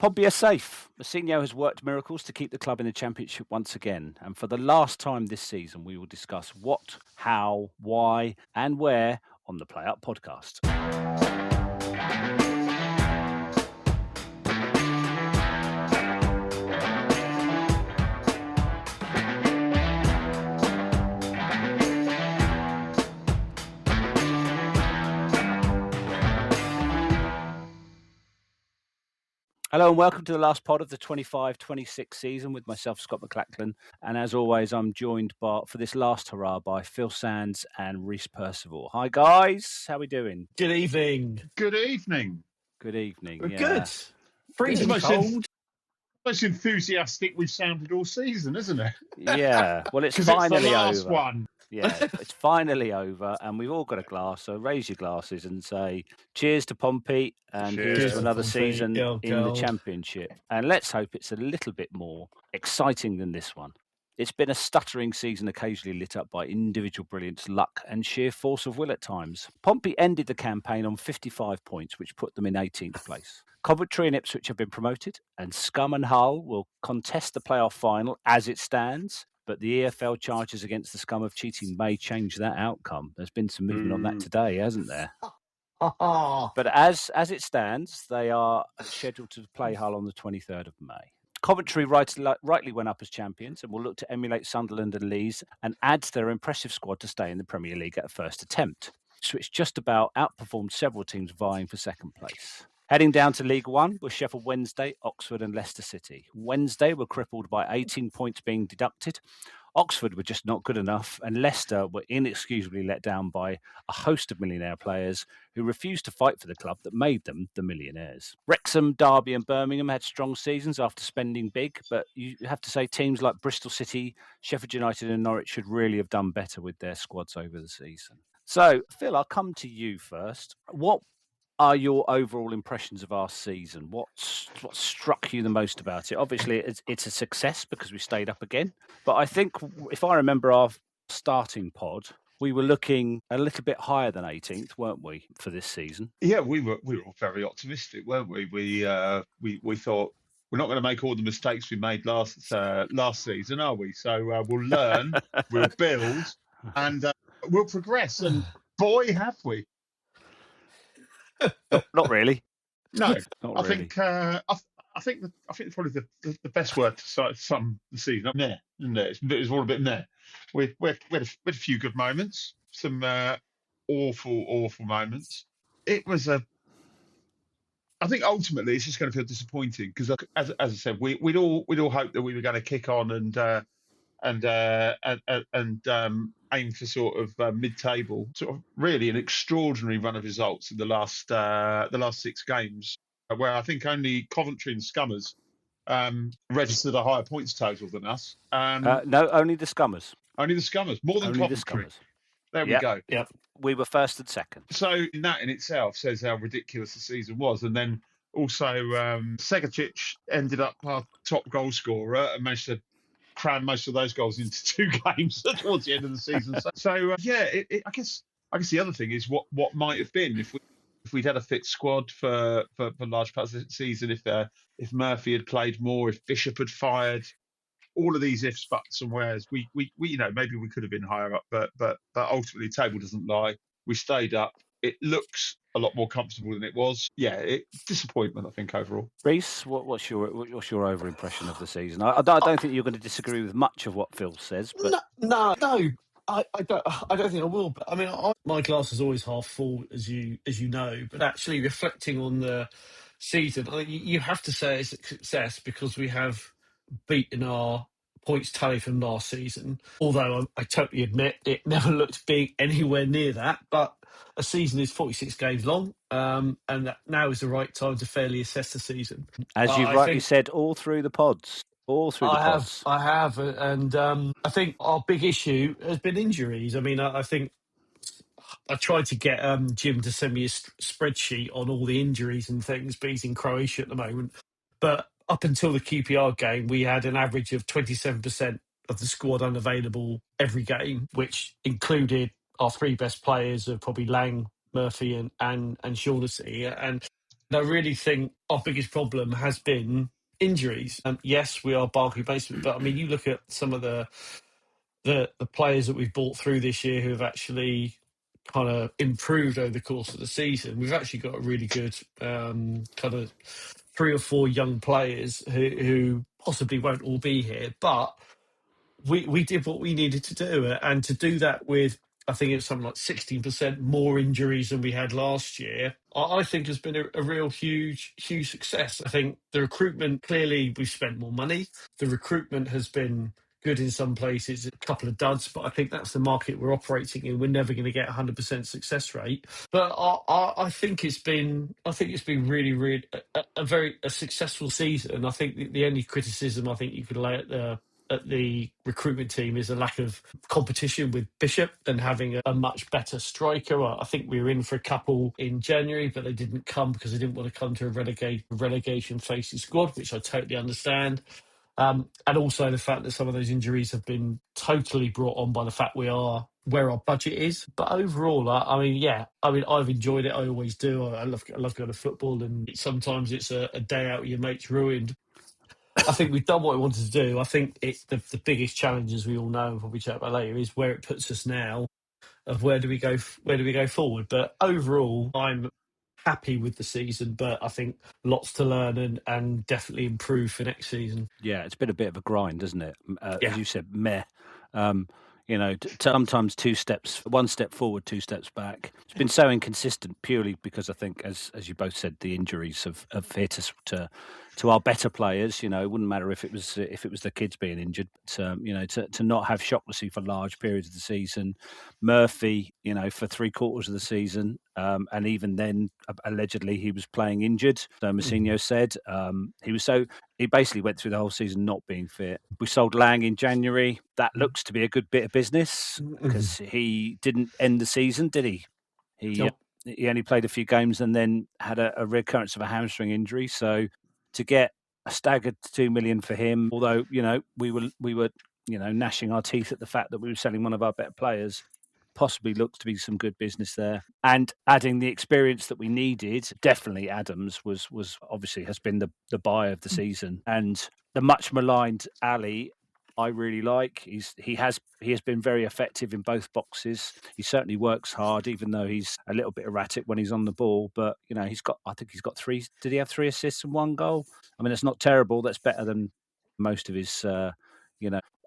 Pompey are safe. Mousinho has worked miracles to keep the club in the Championship once again. And for the last time this season, we will discuss what, how, why, and where on the Play Up podcast. Hello and welcome to the last pod of the 25-26 season with myself, Scott McLachlan. And as always, I'm joined for this last hurrah by Phil Sands and Reece Percival. Hi guys, how are we doing? Good evening. Good evening. Good evening. We're good. Freezing cold. Most enthusiastic we've sounded all season, isn't it? Yeah. Well, it's finally it's the last over. One. Yeah, it's finally over, and we've all got a glass. So raise your glasses and say cheers to Pompey, and here's to another season in the Championship. And let's hope it's a little bit more exciting than this one. It's been a stuttering season, occasionally lit up by individual brilliance, luck, and sheer force of will at times. Pompey ended the campaign on 55 points, which put them in 18th place. Coventry and Ipswich have been promoted, and Scum and Hull will contest the playoff final as it stands. But the EFL charges against the Scum of cheating may change that outcome. There's been some movement on that today, hasn't there? But as it stands, they are scheduled to play Hull on the 23rd of May. Coventry rightly went up as champions and will look to emulate Sunderland and Leeds and add to their impressive squad to stay in the Premier League at a first attempt. Which just about outperformed several teams vying for second place. Heading down to League One were Sheffield Wednesday, Oxford and Leicester City. Wednesday were crippled by 18 points being deducted. Oxford were just not good enough, and Leicester were inexcusably let down by a host of millionaire players who refused to fight for the club that made them the millionaires. Wrexham, Derby and Birmingham had strong seasons after spending big, but you have to say teams like Bristol City, Sheffield United and Norwich should really have done better with their squads over the season. So, Phil, I'll come to you first. What are your overall impressions of our season? What struck you the most about it? Obviously, it's a success because we stayed up again. But I think if I remember our starting pod, we were looking a little bit higher than 18th, weren't we, for this season? Yeah, we were all very optimistic, weren't we? We thought we're not going to make all the mistakes we made last season, are we? So we'll learn, we'll build, and we'll progress. And boy, have we! Not really. No, not really. I think probably the best word to sum the season up there, isn't it? It's all a bit there. We had a few good moments, some awful moments. It was I think ultimately it's just going to feel disappointing because, as I said, we'd all hoped that we were going to kick on and aim for sort of mid-table, sort of really an extraordinary run of results in the last 6 games, where I think only Coventry and Scummers registered a higher points total than us. No, only the Scummers. Only the Scummers, more than only Coventry. The there we go. Yep. We were first and second. So that in itself says how ridiculous the season was. And then also Segacic ended up our top goal scorer and managed to cram most of those goals into 2 games towards the end of the season. I guess the other thing is what might have been if we'd had a fit squad for large parts of the season, if Murphy had played more, if Bishop had fired, all of these ifs, buts and wheres, we maybe we could have been higher up, but ultimately the table doesn't lie. We stayed up. It looks a lot more comfortable than it was. Yeah, disappointment, I think, overall. Reece, what's your over impression of the season? I don't think you're going to disagree with much of what Phil says. But No. I don't think I will. But I mean, my glass is always half full, as you know. But actually, reflecting on the season, I think you have to say it's a success because we have beaten our points tally from last season. Although I totally admit it never looked being anywhere near that. But a season is 46 games long, and that now is the right time to fairly assess the season. As you've rightly said, all through the pods. I have, and I think our big issue has been injuries. I mean, I think I tried to get Jim to send me a spreadsheet on all the injuries and things, but he's in Croatia at the moment. But up until the QPR game, we had an average of 27% of the squad unavailable every game, which included our 3 best players of probably Lang, Murphy and Shaughnessy. And I really think our biggest problem has been injuries. Yes, we are Barclay basement, but I mean, you look at some of the players that we've brought through this year who have actually kind of improved over the course of the season. We've actually got a really good kind of 3 or 4 young players who possibly won't all be here, but we did what we needed to do, and to do that with, I think it's something like 16% more injuries than we had last year, I think has been a real huge success. I think the recruitment, clearly we've spent more money. The recruitment has been good in some places, a couple of duds, but I think that's the market we're operating in. We're never going to get 100% success rate, but I think it's been really a very successful season. I think the only criticism I think you could lay at the recruitment team is a lack of competition with Bishop and having a much better striker. I think we were in for a couple in January, but they didn't come because they didn't want to come to a relegation facing squad, which I totally understand. And also the fact that some of those injuries have been totally brought on by the fact we are where our budget is. But overall, I mean, I've enjoyed it. I always do. I love going to football, and sometimes it's a day out with your mates ruined. I think we've done what we wanted to do. I think it's the biggest challenge, as we all know, and probably chat about later, is where it puts us now. Of where do we go forward? But overall, I'm happy with the season, but I think lots to learn and definitely improve for next season. Yeah, it's been a bit of a grind, isn't it? As you said, meh. Sometimes one step forward, 2 steps back. It's been so inconsistent purely because I think, as you both said, the injuries have hit us to our better players. It wouldn't matter if it was the kids being injured. But, to not have Shaughnessy for large periods of the season, Murphy, for 3/4 of the season, and even then, allegedly he was playing injured. So Mousinho said he basically went through the whole season not being fit. We sold Lang in January. That looks to be a good bit of business because he didn't end the season, did he? He only played a few games and then had a recurrence of a hamstring injury. So to get a staggered 2 million for him, although we were gnashing our teeth at the fact that we were selling one of our better players, possibly looks to be some good business there. And adding the experience that we needed, definitely Adams was obviously has been the buy of the season. And the much maligned Ali, I really like. He has been very effective in both boxes. He certainly works hard, even though he's a little bit erratic when he's on the ball. But I think he's got 3. Did he have 3 assists and 1 goal? I mean, it's not terrible. That's better than most of his. I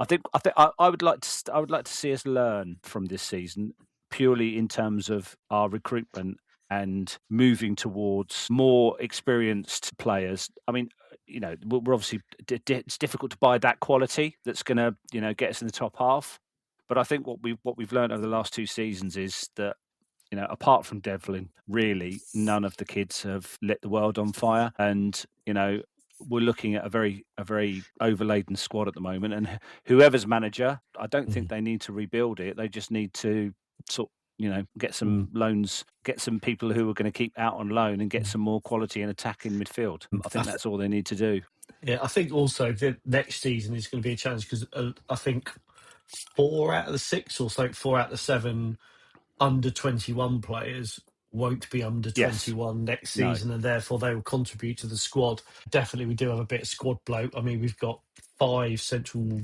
would like to see us learn from this season, purely in terms of our recruitment and moving towards more experienced players. I mean, we're obviously it's difficult to buy that quality that's going to get us in the top half. But I think what we've learned over the last 2 seasons is that apart from Devlin, really none of the kids have lit the world on fire, and we're looking at a very overladen squad at the moment. And whoever's manager, I don't think they need to rebuild it. They just need to get some loans, get some people who are going to keep out on loan, and get some more quality and attack in midfield. I think that's all they need to do. Yeah, I think also the next season is going to be a challenge because I think 4 out of the 6 or so, 4 out of the 7 under 21 players won't be under 21 next season, and therefore they will contribute to the squad. Definitely, we do have a bit of squad bloat. I mean, we've got 5 central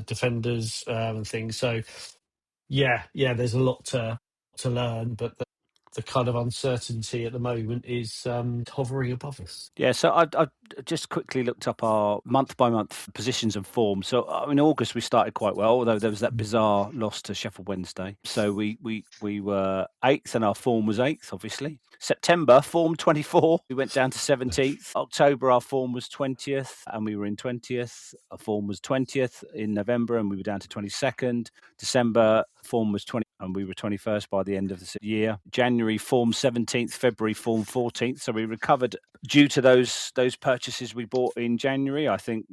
defenders and things. So, yeah, there's a lot to learn, but the kind of uncertainty at the moment is hovering above us. Yeah, so I just quickly looked up our month-by-month positions and form. So in August we started quite well, although there was that bizarre loss to Sheffield Wednesday. So we were 8th and our form was 8th, obviously. September, form 24, we went down to 17th. October, our form was 20th and we were in 20th. Our form was 20th in November and we were down to 22nd. December, form was 20th and we were 21st by the end of the year. January, form 17th. February, form 14th. So we recovered due to those purchases we bought in January. I think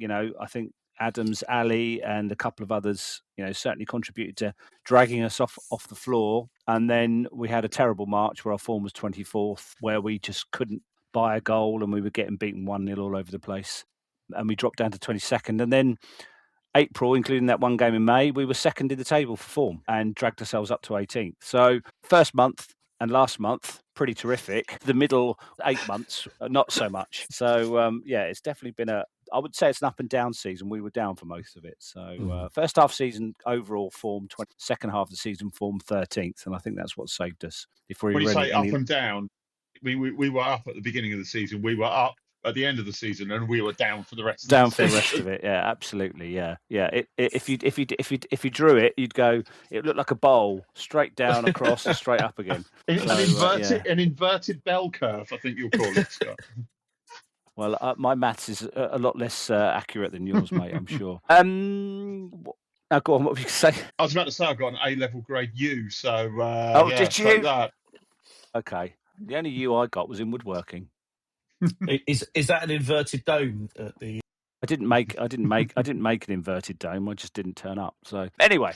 Adams, Ali, and a couple of others, certainly contributed to dragging us off the floor. And then we had a terrible March where our form was 24th, where we just couldn't buy a goal and we were getting beaten 1-0 all over the place. And we dropped down to 22nd. And then April, including that one game in May, we were 2nd in the table for form and dragged ourselves up to 18th. So first month and last month, pretty terrific. The middle 8 months, not so much. So, it's definitely been I would say it's an up and down season. We were down for most of it. So first half season overall form 20, second half of the season form 13th, and I think that's what saved us. When you say up and down, we were up at the beginning of the season. We were up at the end of the season, and we were down for the rest. Down for the rest of it, yeah, absolutely, yeah. If you drew it, you'd go. It looked like a bowl, straight down, across, and straight up again. An inverted bell curve, I think you'll call it, Scott. Well, my maths is a lot less accurate than yours, mate. I'm sure. Now, go on. What were you say? I was about to say I've got an A-level grade U. So, did you? That. Okay. The only U I got was in woodworking. Is that an inverted dome at the? I didn't make an inverted dome. I just didn't turn up. So anyway,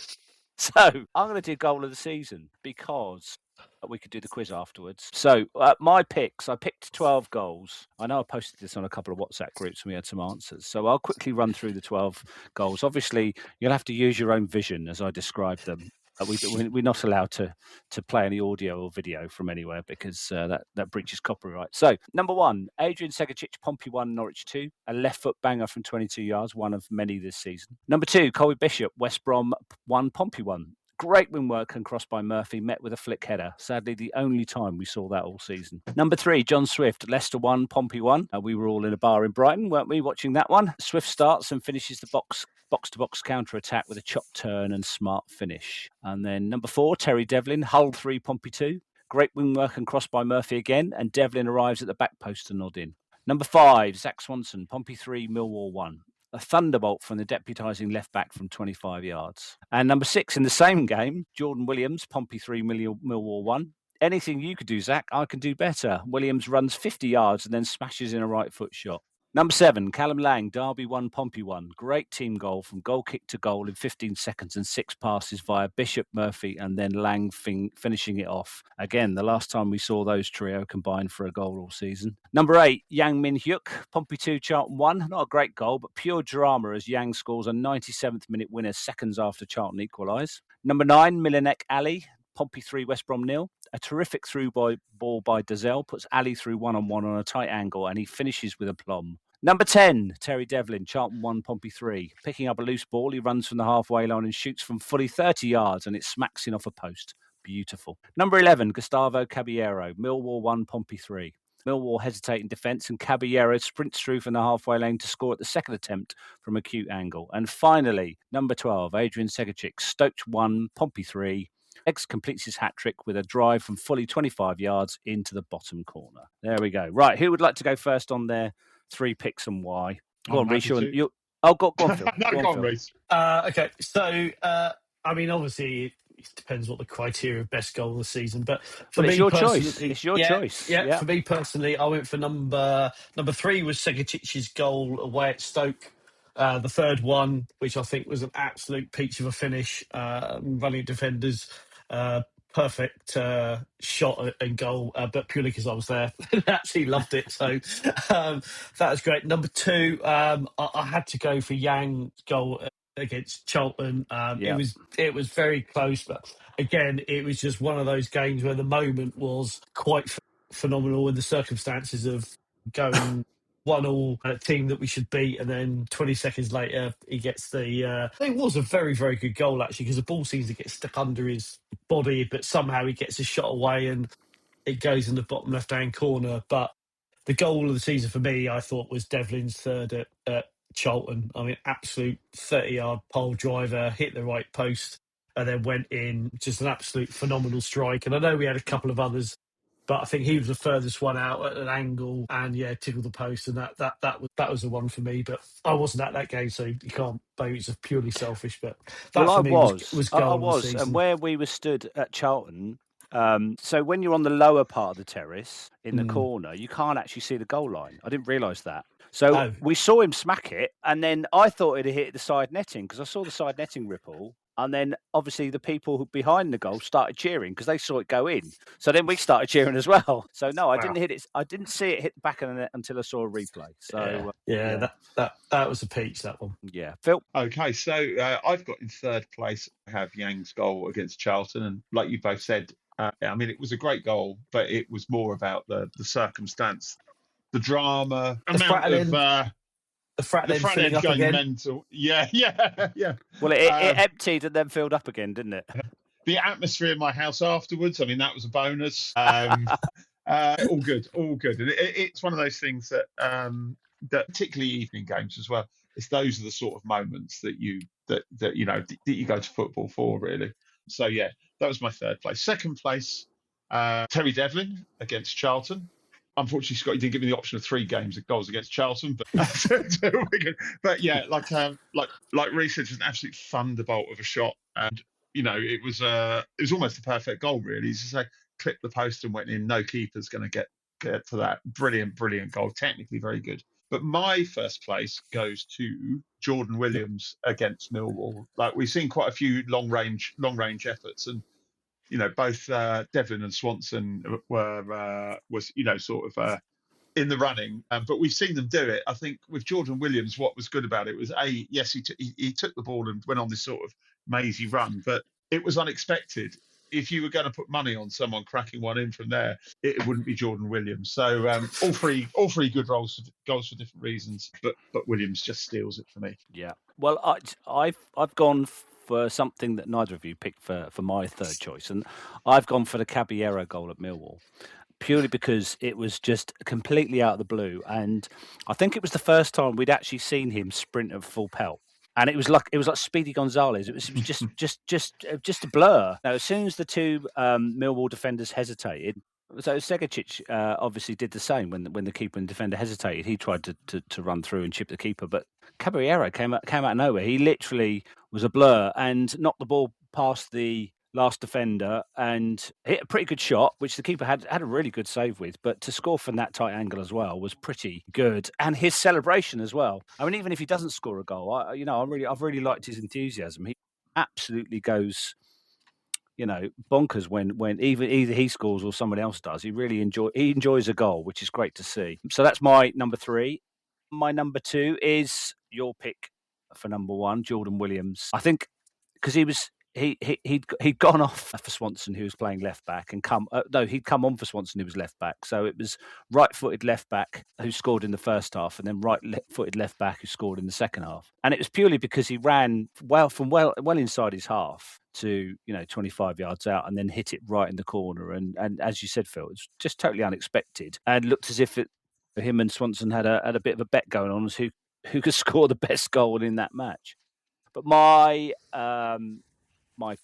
I'm going to do goal of the season because we could do the quiz afterwards. So my picks, I picked 12 goals. I know I posted this on a couple of WhatsApp groups and we had some answers. So I'll quickly run through the 12 goals. Obviously, you'll have to use your own vision as I describe them. We're not allowed to play any audio or video from anywhere because that breaches copyright. So, number 1, Adrian Segicic, Pompey 1, Norwich 2. A left foot banger from 22 yards, one of many this season. Number 2, Colby Bishop, West Brom 1, Pompey 1. Great wing work and cross by Murphy, met with a flick header. Sadly, the only time we saw that all season. Number 3, John Swift, Leicester 1, Pompey 1. We were all in a bar in Brighton, weren't we, watching that one? Swift starts and finishes the box-to-box counter-attack with a chop turn and smart finish. And then number 4, Terry Devlin, Hull 3, Pompey 2. Great wing work and cross by Murphy again, and Devlin arrives at the back post to nod in. Number 5, Zach Swanson, Pompey 3, Millwall 1. A thunderbolt from the deputising left-back from 25 yards. And number 6, in the same game, Jordan Williams, Pompey 3, Millwall 1. Anything you could do, Zach, I can do better. Williams runs 50 yards and then smashes in a right foot shot. Number 7, Callum Lang, Derby 1, Pompey 1. Great team goal from goal kick to goal in 15 seconds and 6 passes via Bishop, Murphy and then Lang finishing it off. Again, the last time we saw those trio combined for a goal all season. Number 8, Yang Min Hyuk, Pompey 2, Charlton 1. Not a great goal, but pure drama as Yang scores a 97th minute winner seconds after Charlton equalise. Number 9, Milanek Ali, Pompey 3, West Brom 0. A terrific through ball by Dazelle puts Ali through one-on-one on a tight angle and he finishes with aplomb. Number 10, Terry Devlin, Charlton 1, Pompey 3. Picking up a loose ball, he runs from the halfway line and shoots from fully 30 yards and it smacks in off a post. Beautiful. Number 11, Gustavo Caballero, Millwall 1, Pompey 3. Millwall hesitate in defence and Caballero sprints through from the halfway lane to score at the second attempt from a cute angle. And finally, number 12, Adrian Segicic, Stoke 1, Pompey 3. Eggs completes his hat-trick with a drive from fully 25 yards into the bottom corner. There we go. Right, who would like to go first on their 3 picks and why? Go on, Reece. Go on, Phil. Go on, Reece. Okay, so, obviously, it depends what the criteria of best goal of the season, but for me, it's your choice. It's your choice. Yeah, for me personally, I went for number 3 was Segicic's goal away at Stoke. The third one, which I think was an absolute peach of a finish, running defenders, perfect shot and goal, but purely because I was there. Absolutely loved it. So that was great. Number 2, I had to go for Yang's goal against Charlton. It was very close, but again, it was just one of those games where the moment was quite phenomenal in the circumstances of going 1-1 a team that we should beat, and then 20 seconds later he gets the it was a very, very good goal actually, because the ball seems to get stuck under his body, but somehow he gets a shot away and it goes in the bottom left hand corner. But the goal of the season for me, I thought, was Devlin's third at Charlton. I mean, absolute 30-yard pole driver, hit the right post and then went in. Just an absolute phenomenal strike. And I know we had a couple of others, but I think he was the furthest one out at an angle and tickled the post, and that was the one for me. But I wasn't at that game, so you can't blame it. It's just purely selfish. But that for me was goal of the season. And where we were stood at Charlton, so when you're on the lower part of the terrace in the corner, you can't actually see the goal line. I didn't realise that. So we saw him smack it, and then I thought it'd hit the side netting because I saw the side netting ripple. And then, obviously, the people behind the goal started cheering because they saw it go in. So then we started cheering as well. So no, I didn't hit it. I didn't see it hit the back of the net until I saw a replay. So that was a peach, that one. Yeah, Phil. Okay, so I've got in third place. I have Yang's goal against Charlton, and like you both said, I mean, it was a great goal, but it was more about the circumstance, the drama, the amount of the front end filling end up going again. mental. Yeah. Well, it emptied and then filled up again, didn't it? The atmosphere in my house afterwards, I mean, that was a bonus. All good. And it's one of those things that particularly evening games as well. Those are the sort of moments that you go to football for, really. So yeah, that was my third place. Second place, Terry Devlin against Charlton. Unfortunately, Scott, you didn't give me the option of 3 goals against Charlton, but yeah, like Reece said, just an absolute thunderbolt of a shot, and it was almost a perfect goal, really. It's just like clipped the post and went in. No keeper's going to get to that. Brilliant goal. Technically very good. But my first place goes to Jordan Williams against Millwall. Like, we've seen quite a few long range efforts, and both Devlin and Swanson was sort of in the running, but we've seen them do it. I think with Jordan Williams, what was good about it was yes, he took the ball and went on this sort of mazy run, but it was unexpected. If you were going to put money on someone cracking one in from there, it wouldn't be Jordan Williams. So all three good goals for different reasons, but Williams just steals it for me. Yeah. Well, I've gone for something that neither of you picked for my third choice, and I've gone for the Caballero goal at Millwall, purely because it was just completely out of the blue, and I think it was the first time we'd actually seen him sprint at full pelt. And it was like Speedy Gonzalez. It was just a blur. Now, as soon as the 2 Millwall defenders hesitated, so Segacic obviously did the same when the keeper and defender hesitated. He tried to run through and chip the keeper, but Caballero came out of nowhere. He literally was a blur and knocked the ball past the last defender and hit a pretty good shot, which the keeper had a really good save with. But to score from that tight angle as well was pretty good, and his celebration as well. I mean, even if he doesn't score a goal, I've really liked his enthusiasm. He absolutely goes, bonkers when either he scores or someone else does. He enjoys a goal, which is great to see. So that's my number 3. My number 2 is your pick for number 1, Jordan Williams. I think because he'd gone off for Swanson, who was playing left back, and he'd come on for Swanson, who was left back. So it was right-footed left back who scored in the first half, and then right-footed left back who scored in the second half. And it was purely because he ran well inside his half to 25 yards out, and then hit it right in the corner. And as you said, Phil, it's just totally unexpected, and looked as if him and Swanson had a bit of a bet going on as who could score the best goal in that match. But my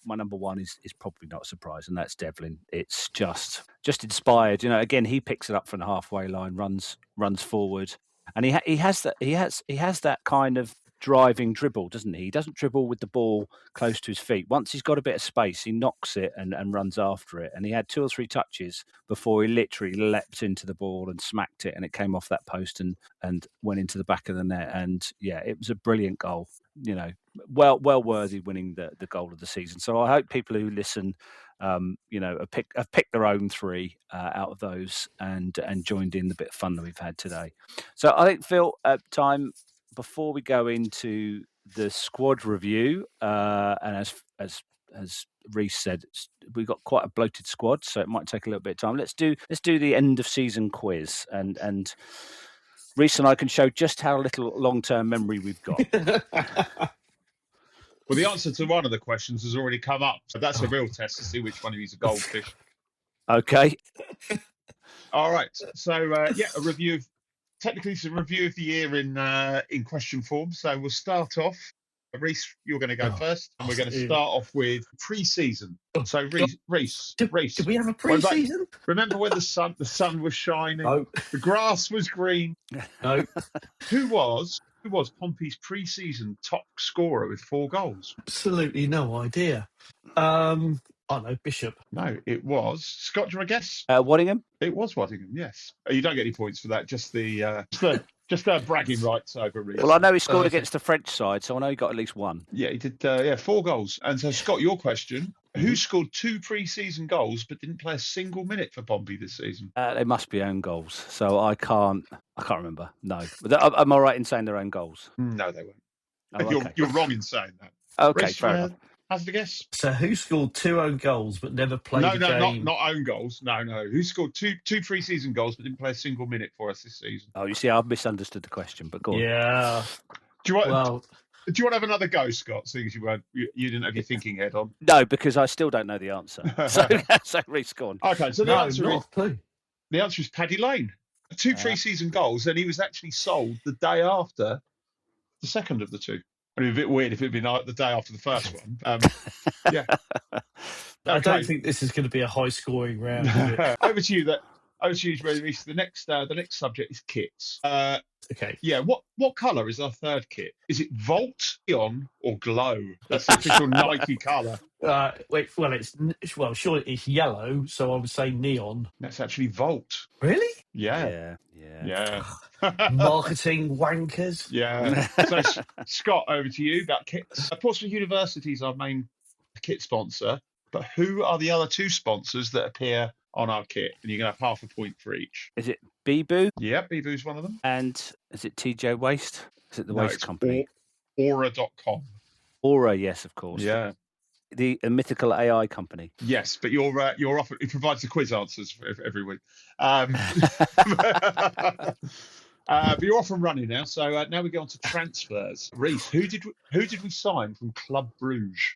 number 1 is probably not a surprise, and that's Devlin. It's just inspired. Again, he picks it up from the halfway line, runs forward, and he has that kind of driving dribble, doesn't he? He doesn't dribble with the ball close to his feet. Once he's got a bit of space, he knocks it and runs after it. And he had 2 or 3 touches before he literally leapt into the ball and smacked it, and it came off that post and went into the back of the net. And yeah, it was a brilliant goal. Well worthy winning the goal of the season. So I hope people who listen, have picked their own 3 out of those and joined in the bit of fun that we've had today. So I think, Phil, time before we go into the squad review, and as Reece said, we've got quite a bloated squad, so it might take a little bit of time. Let's do the end of season quiz, and Reece and I can show just how little long-term memory we've got. Well, the answer to one of the questions has already come up, so that's a real test to see which one of you is a goldfish. Okay. All right. So a review of the year in question form. So we'll start off. Reece, you're going to go first, and we're going to start off with pre-season. So Reece, did we have a pre-season? Remember when the sun was shining, No. The grass was green. No. Who was Pompey's pre-season top scorer with 4 goals? Absolutely no idea. I know Bishop. No, it was Scott. Do you want to guess? Waddingham. It was Waddingham. Yes. You don't get any points for that. Just bragging rights over Reece. Well, I know he scored against the French side, so I know he got at least 1. Yeah, he did. 4 goals. And so, Scott, your question: who scored 2 pre-season goals but didn't play a single minute for Pompey this season? They must be own goals. So I can't remember. No, but am I right in saying they're own goals? No, they weren't. Oh, okay. You're wrong in saying that. Okay, Reece, fair enough. Hazard a guess. So who scored 2 own goals but never played a game? not own goals. No. Who scored two pre-season goals but didn't play a single minute for us this season? Oh, you see, I've misunderstood the question, but go on. Yeah. Do you want to have another go, Scott? Seeing as you didn't have your thinking head on. No, because I still don't know the answer. So Reece, go on. Okay, so the answer is Paddy Lane. 2 pre-season goals, and he was actually sold the day after the second of the 2. It'd be a bit weird if it'd been the day after the first one. Yeah. I don't think this is going to be a high-scoring round. Is it? Over to you, Reece. The next subject is kits. Okay. Yeah. What colour is our third kit? Is it Volt, Neon, or Glow? That's the official Nike colour. Surely it's yellow, so I would say neon. That's actually Volt. Really? Yeah. Marketing wankers. Yeah. So, Scott, over to you about kits. Portsmouth University is our main kit sponsor, but who are the other 2 sponsors that appear on our kit? And you're going to have half a point for each. Is it Beboo? Yeah, Beboo's one of them. And is it TJ Waste? Is it the waste company? Aura.com. Aura, yes, of course. Yeah. The mythical AI company. Yes, but you're often, it provides the quiz answers for every week. But you're off and running now. So now we go on to transfers. Reece, who did we sign from Club Bruges?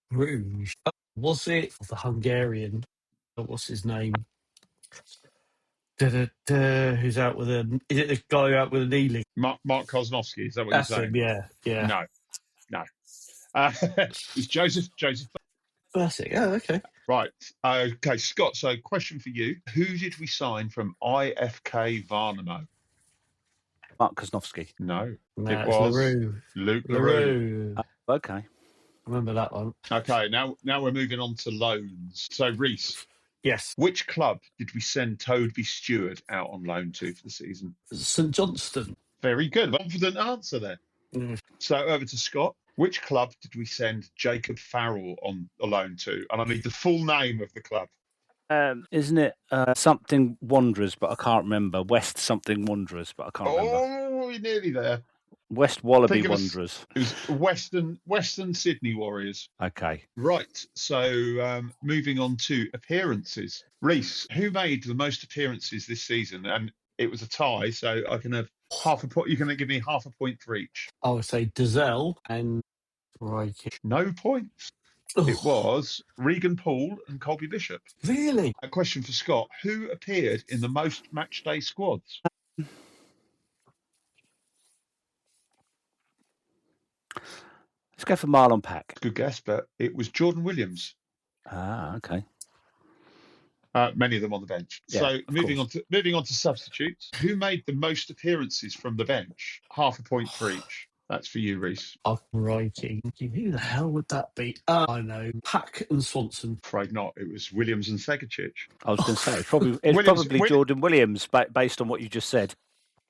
Bruges. Was it the Hungarian? What's his name? Who's out with a? Is it the guy out with a knee? Mark Kozlowski. Is that what That's you're saying? him. Yeah. No. It's Joseph. That's it. Oh, okay. Right. Okay, Scott. So, question for you: who did we sign from IFK Varnamo? Mark Kozlowski. No, it was Luke LaRue. Okay. I remember that one. Okay, now we're moving on to loans. So, Reece. Yes. Which club did we send Toadby Stewart out on loan to for the season? St Johnstone. Very good. Confident answer there. So, over to Scott. Which club did we send Jacob Farrell on a loan to? And I need the full name of the club. Isn't it something Wanderers, but I can't remember. West something Wanderers, but I can't remember. Oh, you're nearly there. West Wallaby Wanderers. It was Western Sydney Warriors. Okay. Right. So moving on to appearances. Reece, who made the most appearances this season? And it was a tie, so I can have half a point. You can give me half a point for each. I would say Dazelle and Riker. No points. It was Regan Poole and Colby Bishop. Really? A question for Scott. Who appeared in the most matchday squads? Let's go for Marlon Pack. Good guess, but it was Jordan Williams. Ah, okay. Many of them on the bench. Yeah, so moving on to substitutes. Who made the most appearances from the bench? Half a point for each. That's for you, Reece. Righty. Who the hell would that be? I know. Pack and Swanson. Afraid not. It was Williams and Segacic. I was going to say, it's probably Jordan Williams, based on what you just said.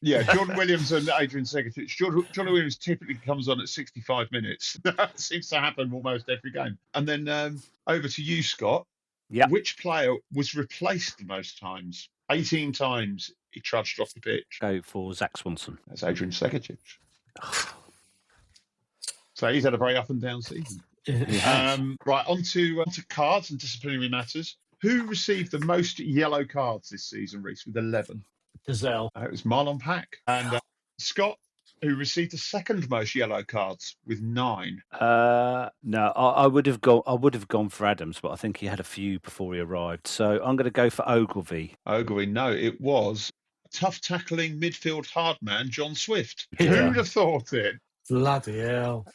Yeah, Jordan Williams and Adrian Segacic. Jordan Williams typically comes on at 65 minutes. That seems to happen almost every game. And then over to you, Scott. Yeah. Which player was replaced the most times? 18 times he trudged off the pitch. Go for Zach Swanson. That's Adrian Segacic. So he's had a very up and down season. Right, on to cards and disciplinary matters. Who received the most yellow cards this season, Reece, with 11? Gazelle. It was Marlon Pack. And Scott, who received the second most yellow cards with 9. No, I would have gone for Adams, but I think he had a few before he arrived. So I'm going to go for Ogilvy. No, it was tough tackling midfield hard man John Swift. Yeah. Who'd have thought it? Bloody hell.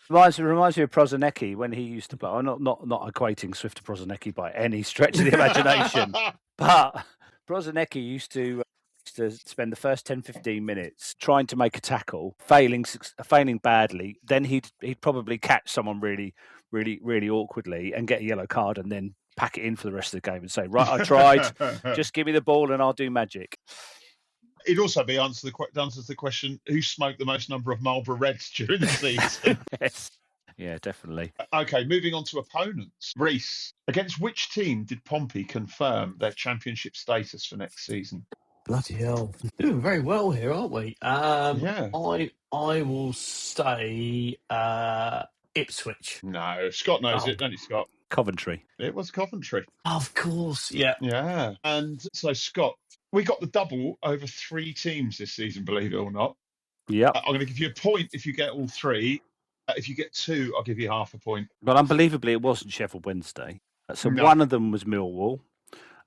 Reminds me of Prosinecki when he used to play. I'm not equating Swift to Prosinecki by any stretch of the imagination, but Prosinecki used to spend the first 10-15 minutes trying to make a tackle, failing badly. Then he'd probably catch someone really, really, really awkwardly and get a yellow card, and then pack it in for the rest of the game and say, "Right, I tried. Just give me the ball and I'll do magic." It'd also be answers the question: who smoked the most number of Marlboro Reds during the season? Yes. Yeah, definitely. Okay, moving on to opponents. Reece, against which team did Pompey confirm their championship status for next season? Bloody hell. We're doing very well here, aren't we? Yeah. I will say Ipswich. No, Scott knows it, don't you, Scott? Coventry. It was Coventry. Of course, yeah. Yeah. And so, Scott, we got the double over 3 teams this season, believe it or not. Yeah. I'm going to give you a point if you get all 3. If you get 2, I'll give you half a point. But unbelievably, it wasn't Sheffield Wednesday. So No. one of them was Millwall.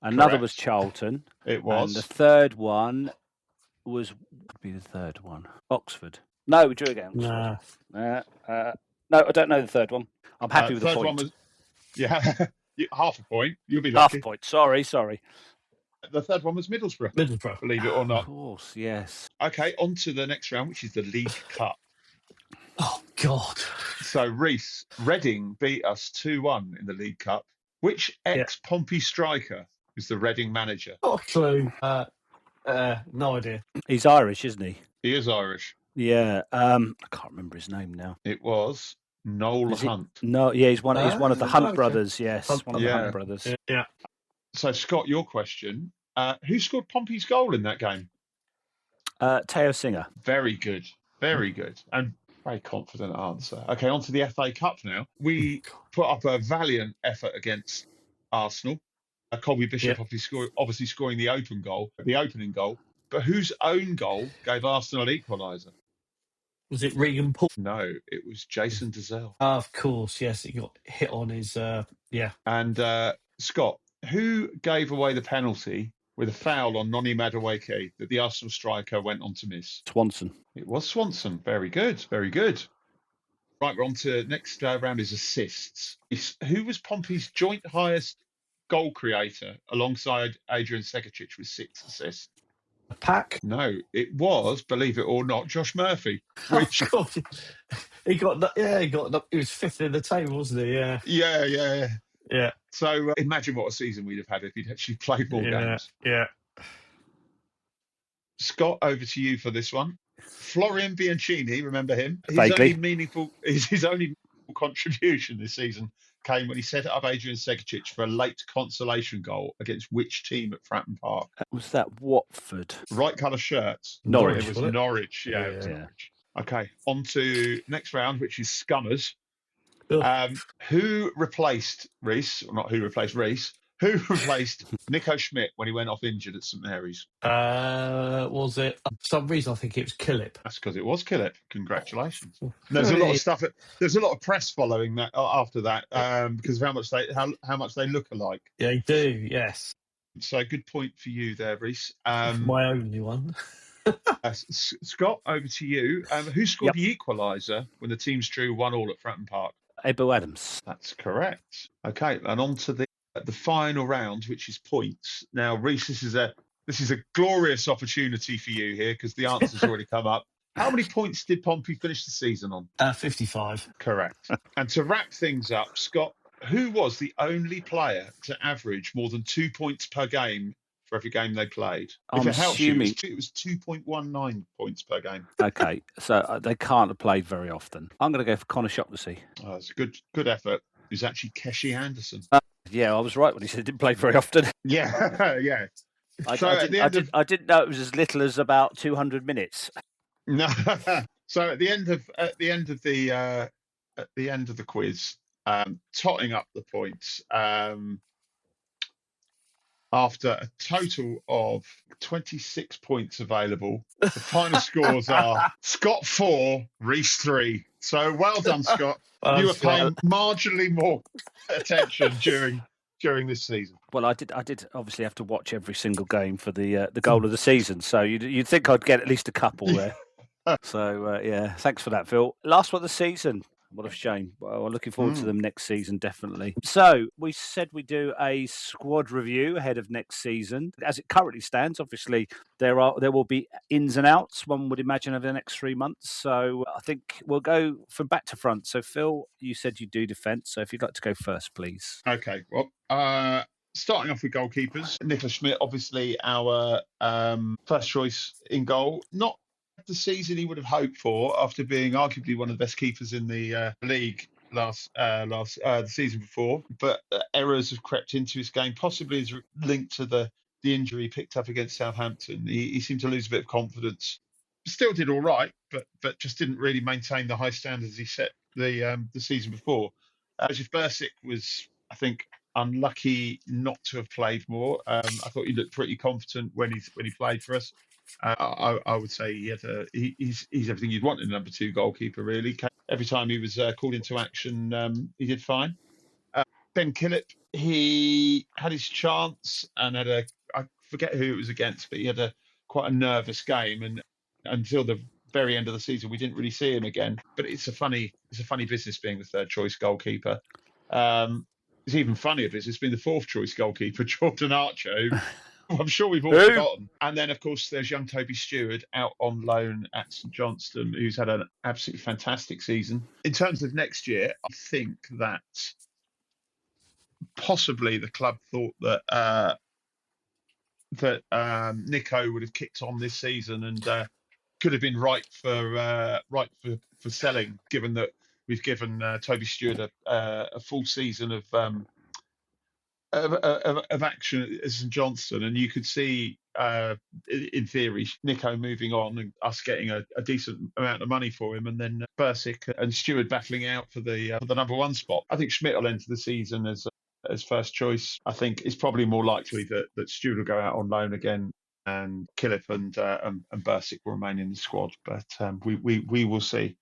Another Correct. was Charlton. It was. And the third one was... What would be the third one? Oxford. No, we drew against Oxford. Nah. No, I don't know the third one. I'm happy with the third point. one was, yeah, half a point. You'll be lucky. Half a point. Sorry. The third one was Middlesbrough, believe it or not. Of course, yes. Okay, on to the next round, which is the League Cup. Oh, God. So, Reece, Reading beat us 2-1 in the League Cup. Which ex-Pompey striker is the Reading manager? Not a clue. No idea. He's Irish, isn't he? He is Irish. Yeah. I can't remember his name now. It was Noel Hunt. No, yeah, he's one of the Hunt brothers, yes. One of the Hunt brothers. Yeah. So, Scott, your question. Who scored Pompey's goal in that game? Teo Singer. Very good. Very good. And very confident answer. Okay, on to the FA Cup now. We put up a valiant effort against Arsenal. Colby Bishop obviously scoring the opening goal. But whose own goal gave Arsenal an equaliser? Was it Regan Paul? No, it was Jason Dezelle. Of course, yes. He got hit on his, And Scott, who gave away the penalty with a foul on Noni Madueke that the Arsenal striker went on to miss? Swanson. It was Swanson. Very good. Very good. Right, we're on to next round is assists. Who was Pompey's joint highest goal creator alongside Adrian Segicic with 6 assists? Pack? No, it was, believe it or not, Josh Murphy. Which... Oh, God. He was 5th in the table, wasn't he? Yeah. Yeah. So imagine what a season we'd have had if he'd actually played more games. Yeah. Scott, over to you for this one. Florian Bianchini, remember him? Vaguely. His only meaningful contribution this season came when he set up Adrian Segicic for a late consolation goal against which team at Fratton Park? Was that Watford? Right colour shirts. Norwich. It was Norwich. Yeah, it was Norwich. Okay, on to next round, which is Scummers. Who replaced Reece? Well, not who replaced Reece. Who replaced Nico Schmidt when he went off injured at St Mary's? Was it? For some reason, I think it was Killip. That's because it was Killip. Congratulations. There's a lot of stuff. There's a lot of press following that after that because of how much they look alike. Yeah, they do. Yes. So good point for you there, Reece. My only one. Scott, over to you. Who scored the equaliser when the teams drew 1-1 at Fratton Park? Ebo Adams. That's correct. Okay, and on to the final round, which is points. Now, Reece, this is a glorious opportunity for you here because the answer's already come up. How many points did Pompey finish the season on? 55. Correct. And to wrap things up, Scott, who was the only player to average more than 2 points per game for every game they played? If it helps you, it was 2.19 points per game. Okay, so they can't have played very often. I'm going to go for Conor Shaughnessy. Oh, it's a good effort. It was actually Keshi Anderson. Yeah, I was right when he said he didn't play very often. Yeah, yeah. I didn't know it was as little as about 200 minutes. No. So at the end of the quiz, totting up the points, after a total of 26 points available, the final scores are Scott 4, Reece 3. So well done, Scott. You were paying marginally more attention during this season. Well, I did obviously have to watch every single game for the goal of the season. So you'd think I'd get at least a couple there. So thanks for that, Phil. Last one of the season. What a shame. Well, we're looking forward to them next season, definitely. So we said we'd do a squad review ahead of next season. As it currently stands, obviously, there will be ins and outs, one would imagine, over the next 3 months. So I think we'll go from back to front. So, Phil, you said you do defence. So if you'd like to go first, please. Okay. Well, starting off with goalkeepers, Nicola Schmidt, obviously our first choice in goal. Not the season he would have hoped for after being arguably one of the best keepers in the league the season before, but errors have crept into his game, possibly as linked to the injury he picked up against Southampton. He seemed to lose a bit of confidence. Still did all right, but just didn't really maintain the high standards he set the season before. Joseph Bursic was, I think, unlucky not to have played more. I thought he looked pretty confident when he played for us. I would say he's everything you'd want in a number 2 goalkeeper. Really, every time he was called into action, he did fine. Ben Killip, he had his chance and I forget who it was against, but he had quite a nervous game, and until the very end of the season, we didn't really see him again. But it's a funny business being the 3rd choice goalkeeper. It's even funnier business being the 4th choice goalkeeper, Jordan Archer, who I'm sure we've all forgotten. And then, of course, there's young Toby Stewart out on loan at St Johnstone, who's had an absolutely fantastic season. In terms of next year, I think that possibly the club thought that Nico would have kicked on this season and could have been ripe for selling, given that we've given Toby Stewart a full season of action at St Johnstone, and you could see, in theory, Nico moving on and us getting a decent amount of money for him, and then Bursic and Stewart battling out for the number 1 spot. I think Schmidt will enter the season as 1st choice. I think it's probably more likely that Stewart will go out on loan again, and Killip and Bursic will remain in the squad. But we will see.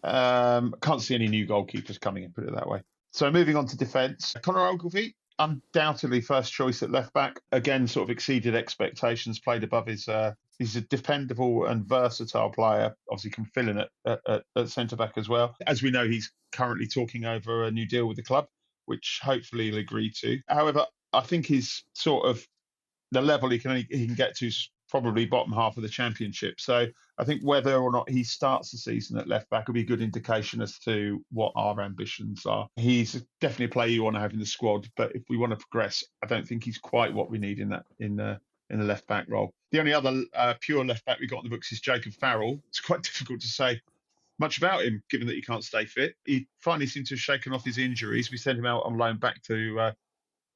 Can't see any new goalkeepers coming in, put it that way. So moving on to defence, Conor Ogilvie, undoubtedly 1st choice at left back. Again, sort of exceeded expectations, played above his. He's a dependable and versatile player. Obviously, can fill in at centre back as well. As we know, he's currently talking over a new deal with the club, which hopefully he'll agree to. However, I think he's sort of the level he can get to is probably bottom half of the Championship. So I think whether or not he starts the season at left back will be a good indication as to what our ambitions are. He's definitely a player you want to have in the squad, but if we want to progress, I don't think he's quite what we need in the left back role. The only other pure left back we got on the books is Jacob Farrell. It's quite difficult to say much about him, given that he can't stay fit. He finally seemed to have shaken off his injuries. We sent him out on loan back to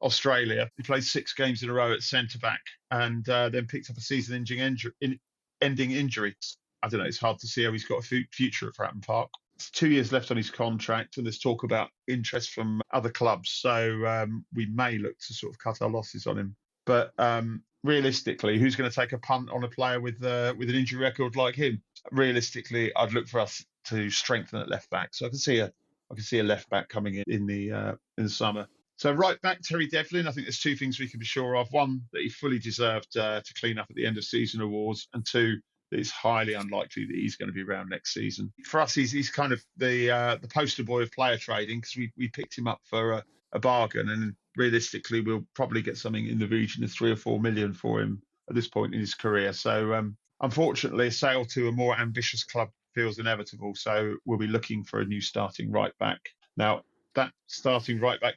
Australia. He played 6 games in a row at centre back, and then picked up a season-ending injury. I don't know. It's hard to see how he's got a future at Fratton Park. It's 2 years left on his contract, and there's talk about interest from other clubs. So we may look to sort of cut our losses on him. But realistically, who's going to take a punt on a player with an injury record like him? Realistically, I'd look for us to strengthen at left back. So I can see a left back coming in the summer. So right back, Terry Devlin, I think there's 2 things we can be sure of. 1, that he fully deserved to clean up at the end of season awards, and 2, that it's highly unlikely that he's going to be around next season. For us, he's kind of the poster boy of player trading, because we picked him up for a bargain, and realistically we'll probably get something in the region of 3 or 4 million for him at this point in his career. So unfortunately, a sale to a more ambitious club feels inevitable. So we'll be looking for a new starting right back. Now, that starting right back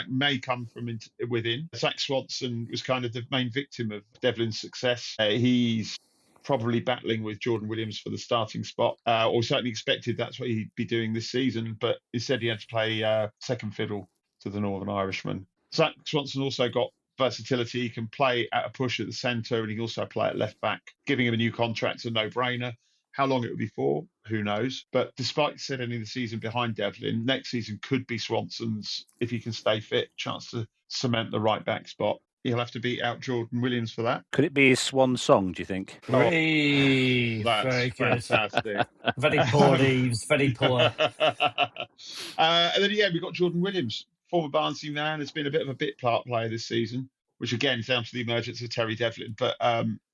may come from within. Zach Swanson was kind of the main victim of Devlin's success. He's probably battling with Jordan Williams for the starting spot, or certainly expected that's what he'd be doing this season, but instead he had to play second fiddle to the Northern Irishman. Zach Swanson also got versatility. He can play at a push at the centre, and he can also play at left back. Giving him a new contract's a no-brainer. How long it will be for, who knows? But despite setting the season behind Devlin, next season could be Swanson's, if he can stay fit, chance to cement the right back spot. He'll have to beat out Jordan Williams for that. Could it be his swan song, do you think? Very good. Fantastic. Very poor, Eves. Very poor. And then, we've got Jordan Williams, former Barnsley man, has been a bit of a bit part player this season, which again is down to the emergence of Terry Devlin. But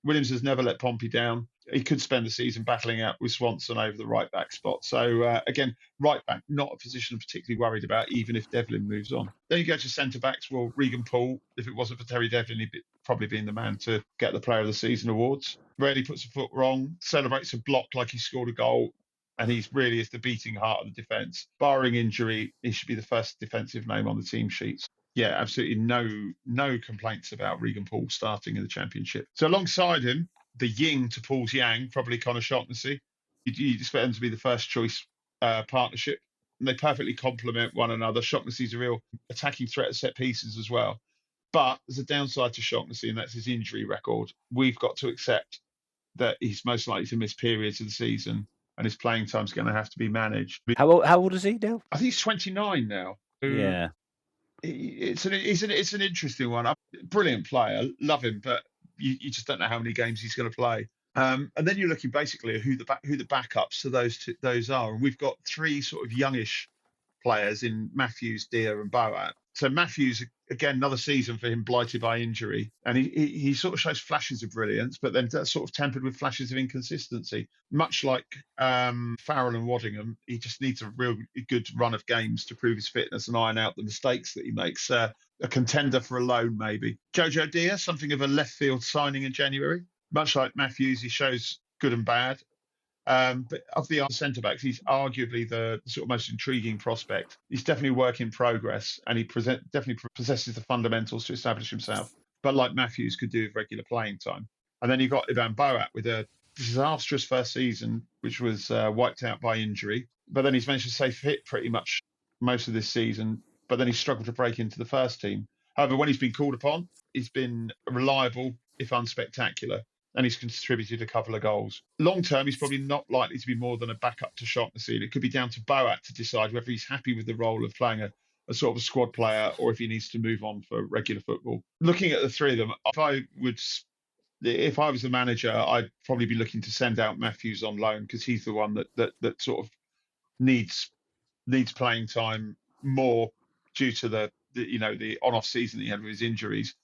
Williams has never let Pompey down. He could spend the season battling out with Swanson over the right back spot. So again, right back, not a position I'm particularly worried about, even if Devlin moves on. Then you go to centre backs. Well, Regan Poole, if it wasn't for Terry Devlin, he'd probably been the man to get the Player of the Season awards. Rarely puts a foot wrong, celebrates a block like he scored a goal, and he really is the beating heart of the defence. Barring injury, he should be the first defensive name on the team sheets. Yeah, absolutely no complaints about Regan Poole starting in the Championship. So alongside him, the yin to Paul's yang, probably Conor Shaughnessy. You'd expect them to be the first choice partnership, and they perfectly complement one another. Shaughnessy's a real attacking threat at set pieces as well. But there's a downside to Shaughnessy, and that's his injury record. We've got to accept that he's most likely to miss periods of the season. and his playing time's going to have to be managed. How old is he now? I think he's 29 now. Yeah. It's an interesting one. Brilliant player, love him, but you just don't know how many games he's going to play. And then you're looking basically at who the backups to those are, and we've got three sort of youngish players in Matthews, Deer, and Boat. So Matthews, again, another season for him blighted by injury, and he sort of shows flashes of brilliance, but then that's sort of tempered with flashes of inconsistency. Much like Farrell and Waddingham, he just needs a real good run of games to prove his fitness and iron out the mistakes that he makes. A contender for a loan, maybe. Jojo Deer, something of a left field signing in January. Much like Matthews, he shows good and bad. But of the other centre-backs, he's arguably the sort of most intriguing prospect. He's definitely a work in progress, and he definitely possesses the fundamentals to establish himself. But like Matthews could do with regular playing time. And then you've got Ivan Boat with a disastrous first season, which was wiped out by injury. But then he's managed to stay fit pretty much most of this season. But then he struggled to break into the first team. However, when he's been called upon, he's been reliable, if unspectacular. And he's contributed a couple of goals. Long term, he's probably not likely to be more than a backup to Shaughnessy. It could be down to Boat to decide whether he's happy with the role of playing a sort of a squad player or if he needs to move on for regular football. Looking at the three of them, if I was the manager, I'd probably be looking to send out Matthews on loan because he's the one that sort of needs playing time more due to the on-off season that he had with his injuries.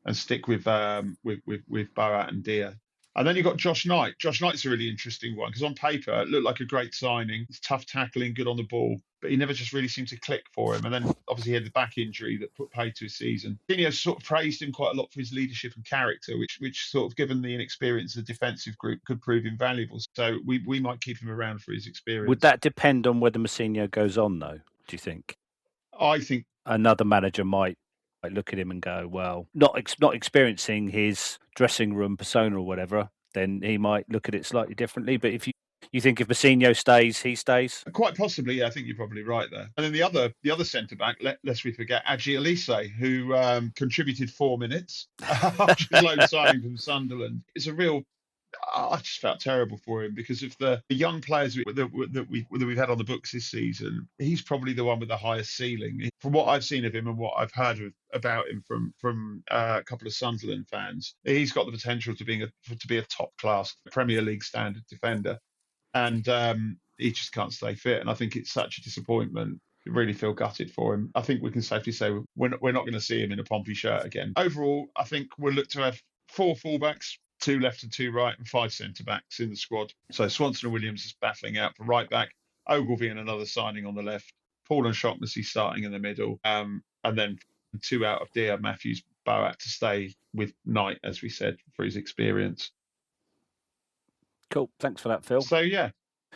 And stick with Boat and Deer. And then you've got Josh Knight. Josh Knight's a really interesting one because on paper it looked like a great signing. He's tough tackling, good on the ball, but he never just really seemed to click for him. And then obviously he had the back injury that put paid to his season. Mousinho sort of praised him quite a lot for his leadership and character, which sort of, given the inexperience of the defensive group, could prove invaluable. So we might keep him around for his experience. Would that depend on whether Mousinho goes on, though, do you think? I think another manager might look at him and go, well, not experiencing his dressing room persona or whatever, then he might look at it slightly differently. But if you think if Mousinho stays, he stays? Quite possibly, yeah. I think you're probably right there. And then the other centre-back, lest we forget, Adji Elise, who contributed 4 minutes after loan signing from Sunderland. It's a real... I just felt terrible for him because of the young players that we've had on the books this season. He's probably the one with the highest ceiling. From what I've seen of him and what I've heard about him from a couple of Sunderland fans, he's got the potential to be a top class Premier League standard defender, and he just can't stay fit. And I think it's such a disappointment. I really feel gutted for him. I think we can safely say we're not going to see him in a Pompey shirt again. Overall, I think we'll look to have 4 fullbacks, 2 left and 2 right, and 5 centre-backs in the squad. So Swanson and Williams is battling out for right-back, Ogilvie and another signing on the left, Paul and Shaughnessy starting in the middle, and then 2 out of Deer, Matthews, Boat to stay with Knight, as we said, for his experience. Cool, thanks for that, Phil. So, yeah.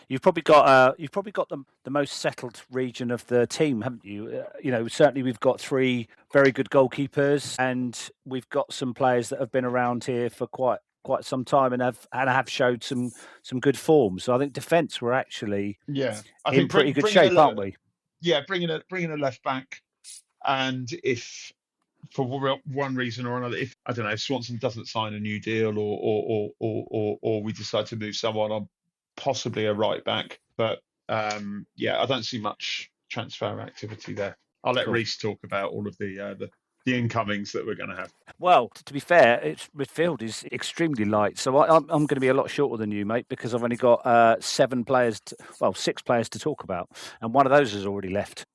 You've probably got the most settled region of the team, haven't you? Certainly we've got 3 very good goalkeepers, and we've got some players that have been around here for quite some time and have showed some good form. So I think defence we're actually in pretty good shape, aren't we? Yeah, bringing a left back, and if for one reason or another, if Swanson doesn't sign a new deal or we decide to move someone on, possibly a right back, but I don't see much transfer activity there. I'll let Reece talk about all of the incomings that we're going to have. Well, to be fair, midfield is extremely light, so I'm going to be a lot shorter than you, mate, because I've only got 6 players to talk about, and one of those has already left.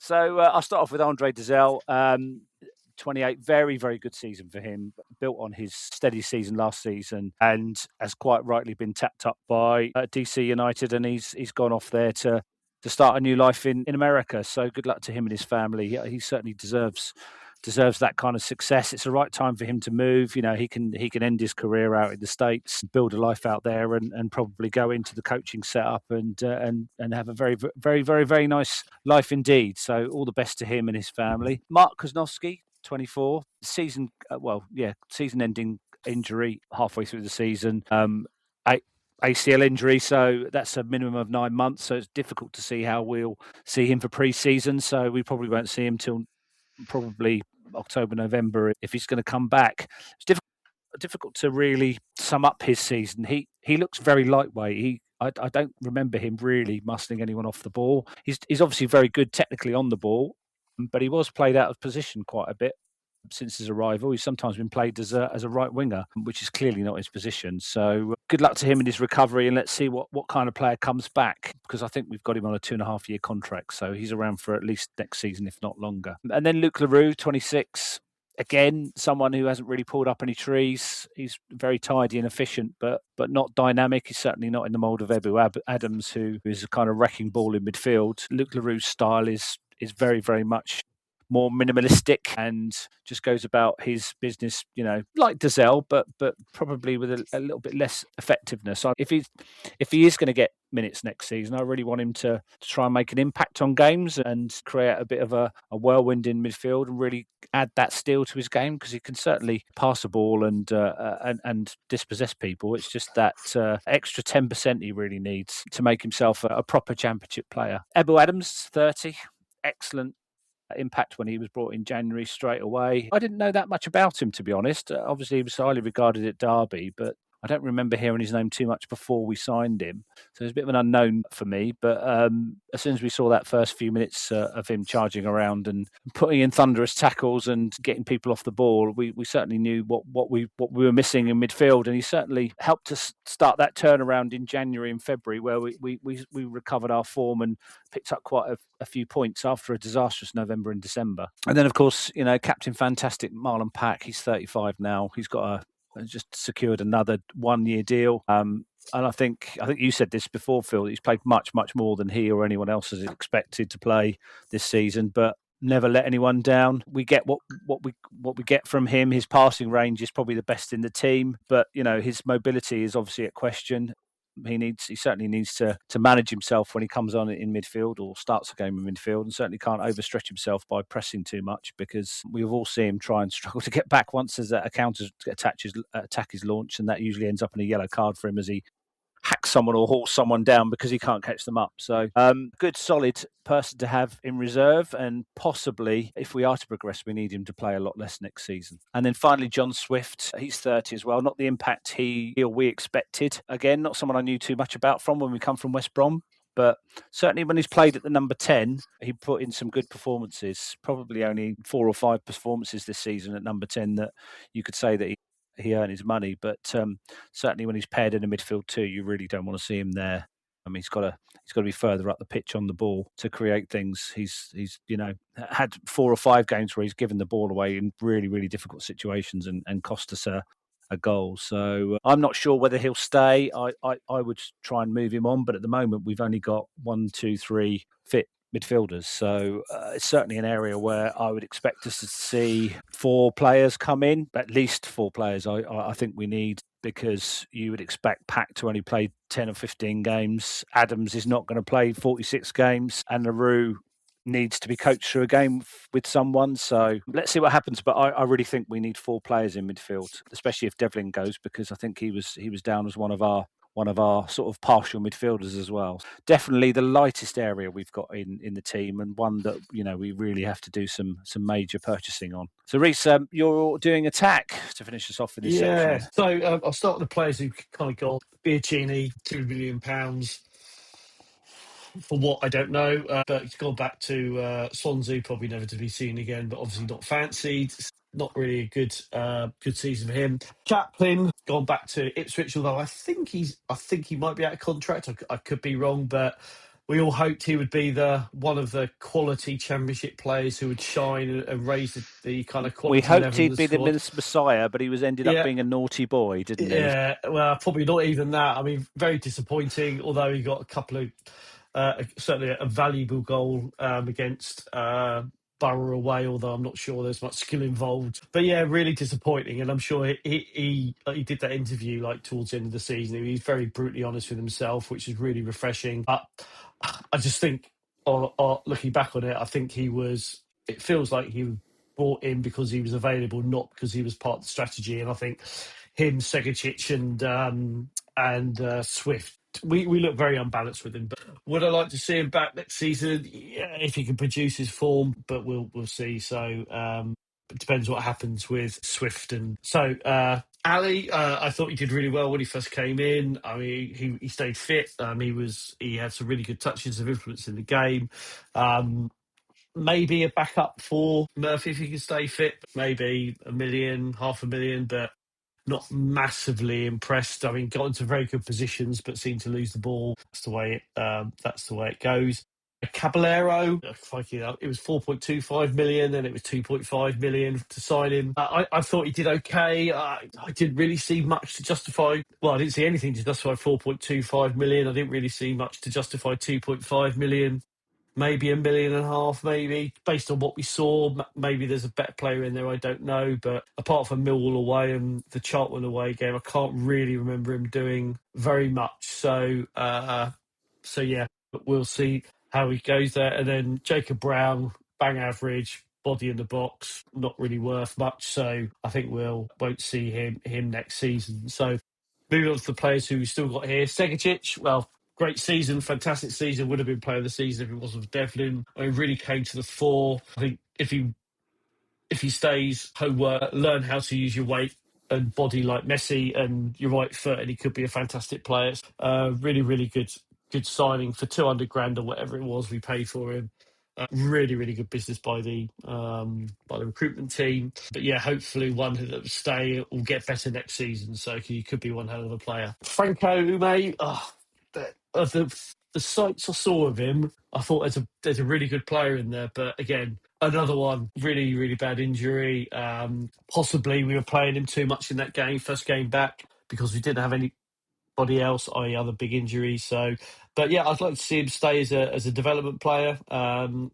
So I'll start off with Andre Dizelle. 28, very, very good season for him, built on his steady season last season and has quite rightly been tapped up by DC United, and he's gone off there to start a new life in America. So good luck to him and his family. He certainly deserves that kind of success. It's the right time for him to move. He can end his career out in the States, build a life out there, and probably go into the coaching setup and have a very, very, very, very nice life indeed. So all the best to him and his family. Mark Kozlowski, 24, season-ending injury halfway through the season. ACL injury, so that's a minimum of 9 months. So it's difficult to see how we'll see him for pre-season. So we probably won't see him till probably October, November if he's going to come back. It's difficult to really sum up his season. He he looks very lightweight. I don't remember him really muscling anyone off the ball. He's obviously very good technically on the ball, but he was played out of position quite a bit since his arrival. He's sometimes been played as a right winger, which is clearly not his position. So good luck to him in his recovery, and let's see what kind of player comes back, because I think we've got him on a 2.5-year contract. So he's around for at least next season, if not longer. And then Luke LaRue, 26. Again, someone who hasn't really pulled up any trees. He's very tidy and efficient, but not dynamic. He's certainly not in the mould of Ebu Adams, who is a kind of wrecking ball in midfield. Luke LaRue's style is very, very much more minimalistic and just goes about his business, like Dazelle, but probably with a little bit less effectiveness. So if he is going to get minutes next season, I really want him to try and make an impact on games and create a bit of a whirlwind in midfield and really add that steel to his game, because he can certainly pass a ball and dispossess people. It's just that extra 10% he really needs to make himself a proper championship player. Ebu Adams, 30, excellent impact when he was brought in January straight away. I didn't know that much about him, to be honest. Obviously, he was highly regarded at Derby, but I don't remember hearing his name too much before we signed him. So it's a bit of an unknown for me. But as soon as we saw that first few minutes of him charging around and putting in thunderous tackles and getting people off the ball, we certainly knew what we were missing in midfield. And he certainly helped us start that turnaround in January and February, where we recovered our form and picked up quite a few points after a disastrous November and December. And then, of course, Captain Fantastic Marlon Pack. He's 35 now. He's got just secured another 1-year deal. And I think you said this before, Phil. He's played much, much more than he or anyone else is expected to play this season, but never let anyone down. We get what we get from him. His passing range is probably the best in the team, but his mobility is obviously at question. He certainly needs to manage himself when he comes on in midfield or starts a game in midfield, and certainly can't overstretch himself by pressing too much, because we've all seen him try and struggle to get back once there's a counter attack is launched, and that usually ends up in a yellow card for him as he hack someone or haul someone down because he can't catch them up. So good, solid person to have in reserve, and possibly, if we are to progress, we need him to play a lot less next season. And then finally, John Swift, he's 30 as well. Not the impact he or we expected. Again, not someone I knew too much about from when we come from West Brom, but certainly when he's played at the number 10, he put in some good performances. Probably only 4 or 5 performances this season at number 10 that you could say that he earned his money, but certainly when he's paired in the midfield too, you really don't want to see him there. I mean, he's got to be further up the pitch on the ball to create things. He's had 4 or 5 games where he's given the ball away in really, really difficult situations and cost us a goal. So I'm not sure whether he'll stay. I would try and move him on, but at the moment we've only got 1, 2, 3 fit midfielders. So it's certainly an area where I would expect us to see 4 players come in, at least 4 players I think we need, because you would expect Pack to only play 10 or 15 games. Adams is not going to play 46 games, and LaRue needs to be coached through a game with someone. So let's see what happens. But I really think we need 4 players in midfield, especially if Devlin goes, because I think he was down as one of our sort of partial midfielders as well. Definitely the lightest area we've got in the team, and one that we really have to do some major purchasing on. So Reece, you're doing attack to finish us off with this section. So I'll start with the players who kind of got Biagini, £2 million. For what, I don't know, but he's gone back to Swansea, probably never to be seen again, but obviously not fancied. Not really a good season for him. Chaplin gone back to Ipswich, although I think he might be out of contract. I could be wrong, but we all hoped he would be one of the quality Championship players who would shine and raise the kind of quality. We hoped he'd be the Messiah, but he ended up being a naughty boy, didn't he? Yeah, well, probably not even that. I mean, very disappointing. Although he got a couple of certainly a valuable goal against Borough away, although I'm not sure there's much skill involved. But yeah, really disappointing. And I'm sure he did that interview towards the end of the season. He was very brutally honest with himself, which is really refreshing. But I just think, looking back on it, I think it feels like he was brought in because he was available, not because he was part of the strategy. And I think him, Segicic and Swift, we look very unbalanced with him. But would I like to see him back next season? Yeah, if he can produce his form, but we'll see. So it depends what happens with Swift. And so Ali, I thought he did really well when he first came in. I mean, he stayed fit. He had some really good touches of influence in the game. Maybe a backup for Murphy if he can stay fit. Maybe 1 million, 500,000, but not massively impressed. I mean, got into very good positions, but seemed to lose the ball. That's the way it goes. Caballero, it was 4.25 million, then it was 2.5 million to sign him. I thought he did okay. I didn't really see much to justify. Well, I didn't see anything to justify 4.25 million. I didn't really see much to justify 2.5 million. Maybe 1.5 million, maybe based on what we saw. Maybe there's a better player in there. I don't know, but apart from Millwall away and the Charlton away game, I can't really remember him doing very much. So yeah, but we'll see how he goes there. And then Jacob Brown, bang average, body in the box, not really worth much. So I think won't see him next season. So moving on to the players who we still got here, Segacic. Well, great season, fantastic season. Would have been player of the season if it wasn't for Devlin. I mean, really came to the fore. I think if he stays, homework, learn how to use your weight and body like Messi and your right foot, and he could be a fantastic player. Really, really good signing for 200 grand or whatever it was we paid for him. Really, really good business by the recruitment team. But yeah, hopefully one that will stay will get better next season. So he could be one hell of a player. Franco Ume, the sights I saw of him, I thought there's a really good player in there. But again, another one, really, really bad injury. Possibly we were playing him too much in that game, first game back, because we didn't have anybody else, i.e. other big injuries. So, but yeah, I'd like to see him stay as a development player.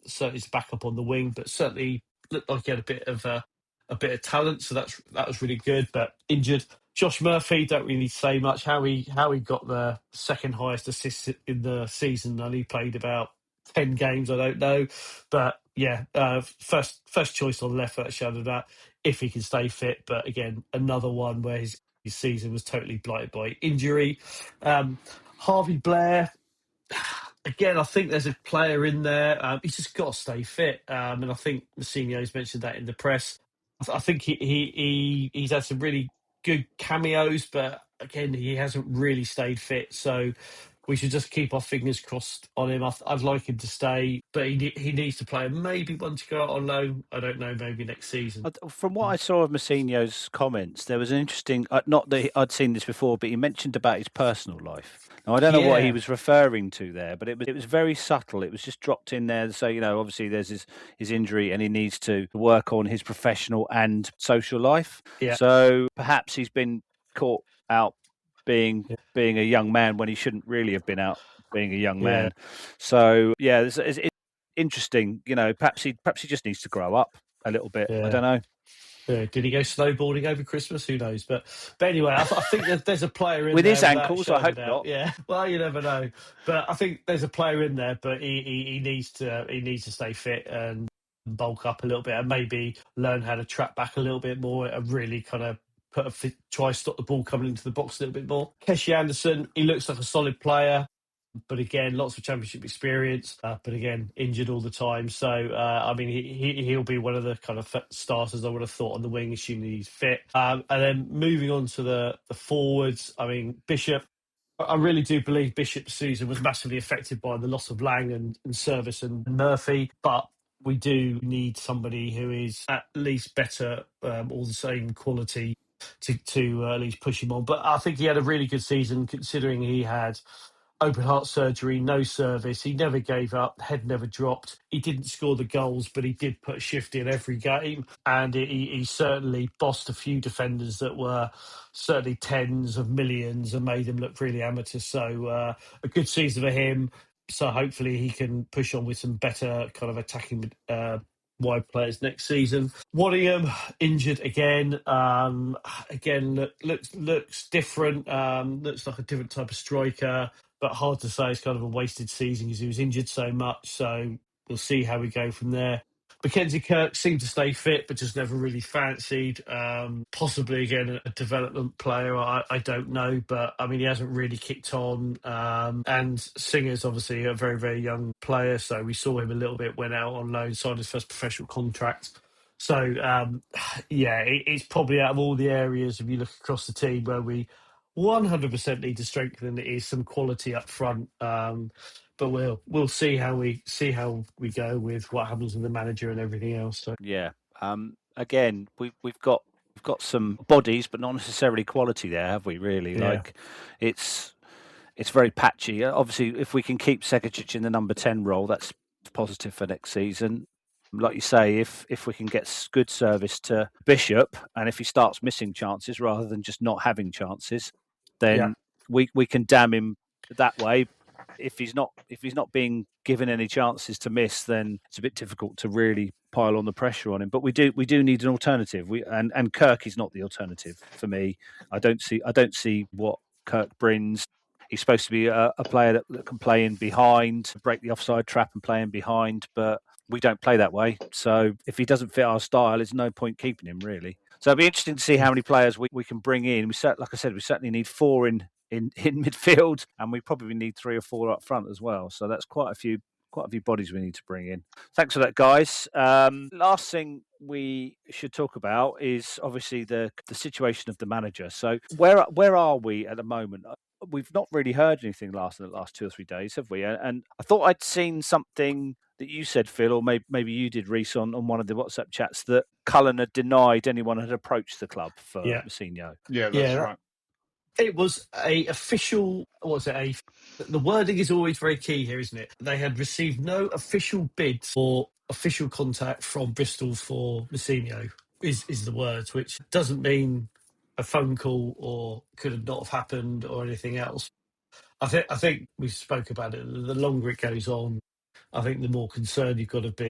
So he's back up on the wing, but certainly looked like he had a bit of talent. So that was really good, but injured. Josh Murphy, don't really say much. How he got the second highest assist in the season, and he played about 10 games, I don't know. But yeah, first choice on left foot showed that if he can stay fit. But again, another one where his season was totally blighted by injury. Harvey Blair, again, I think there's a player in there. He's just got to stay fit. And I think Mousinho's mentioned that in the press. I think he's had some really good cameos, but again, he hasn't really stayed fit. So we should just keep our fingers crossed on him. I'd like him to stay, but he needs to play. Maybe one to go out on loan. I don't know. Maybe next season. From what I saw of Mousinho's comments, there was an interesting. Not that I'd seen this before, but he mentioned about his personal life. Now I don't know what he was referring to there, but it was very subtle. It was just dropped in there. So obviously there's his injury, and he needs to work on his professional and social life. Yeah. So perhaps he's been caught out being a young man when he shouldn't really have been out being a young man. So yeah, it's interesting. Perhaps he just needs to grow up a little bit. I don't know. Did he go snowboarding over Christmas? Who knows? But anyway, I think there's a player in with there his ankles. I hope not. Yeah, well, you never know. But I think there's a player in there, but he needs to stay fit and bulk up a little bit, and maybe learn how to trap back a little bit more and really kind of try stop the ball coming into the box a little bit more. Keshi Anderson, he looks like a solid player. But again, lots of championship experience, but again, injured all the time. So, I mean, he'll be one of the kind of starters I would have thought on the wing, assuming he's fit. And then moving on to the forwards, I mean, Bishop, I really do believe Bishop's season was massively affected by the loss of Lang and Service and Murphy. But we do need somebody who is at least better or the same quality to at least push him on. But I think he had a really good season considering he had open heart surgery, no service. He never gave up, head never dropped. He didn't score the goals, but he did put a shift in every game. And he certainly bossed a few defenders that were certainly tens of millions and made them look really amateur. So a good season for him. So hopefully he can push on with some better kind of attacking wide players next season. Waddingham injured again. Again, looks different. Looks like a different type of striker. But hard to say it's kind of a wasted season because he was injured so much. So we'll see how we go from there. Mackenzie Kirk seemed to stay fit, but just never really fancied. Possibly, again, a development player. I don't know. But, I mean, he hasn't really kicked on. And Singer's obviously a very, very young player. So we saw him a little bit, went out on loan, signed his first professional contract So, it's probably out of all the areas, if you look across the team, where we 100% need to strengthen, it is some quality up front. But we'll see how we go with what happens with the manager and everything else. So. Yeah. Again, we've got some bodies, but not necessarily quality there, have we? Really, like it's very patchy. Obviously, if we can keep Segacic in the number 10 role, that's positive for next season. Like you say, if we can get good service to Bishop, and if he starts missing chances rather than just not having chances, then we can damn him that way. If he's not being given any chances to miss, then it's a bit difficult to really pile on the pressure on him. But we do need an alternative. And Kirk is not the alternative for me. I don't see what Kirk brings. He's supposed to be a player that can play in behind, break the offside trap and play in behind, but we don't play that way. So if he doesn't fit our style, there's no point keeping him, really. So it'll be interesting to see how many players we can bring in. Like I said, we certainly need 4 in midfield, and we probably need 3 or 4 up front as well. So that's quite a few bodies we need to bring in. Thanks for that, guys. Last thing we should talk about is obviously the situation of the manager. So where are we at the moment? We've not really heard anything in the last 2 or 3 days, have we? And I thought I'd seen something that you said, Phil, or maybe you did, Reece, on one of the WhatsApp chats, that Cullen had denied anyone had approached the club for Mousinho. Yeah, that's right. It was a official. The wording is always very key here, isn't it? They had received no official bids or official contact from Bristol for Mousinho. Is the words, which doesn't mean a phone call or could have not have happened or anything else. I think we spoke about it. The longer it goes on, I think the more concerned you've got to be.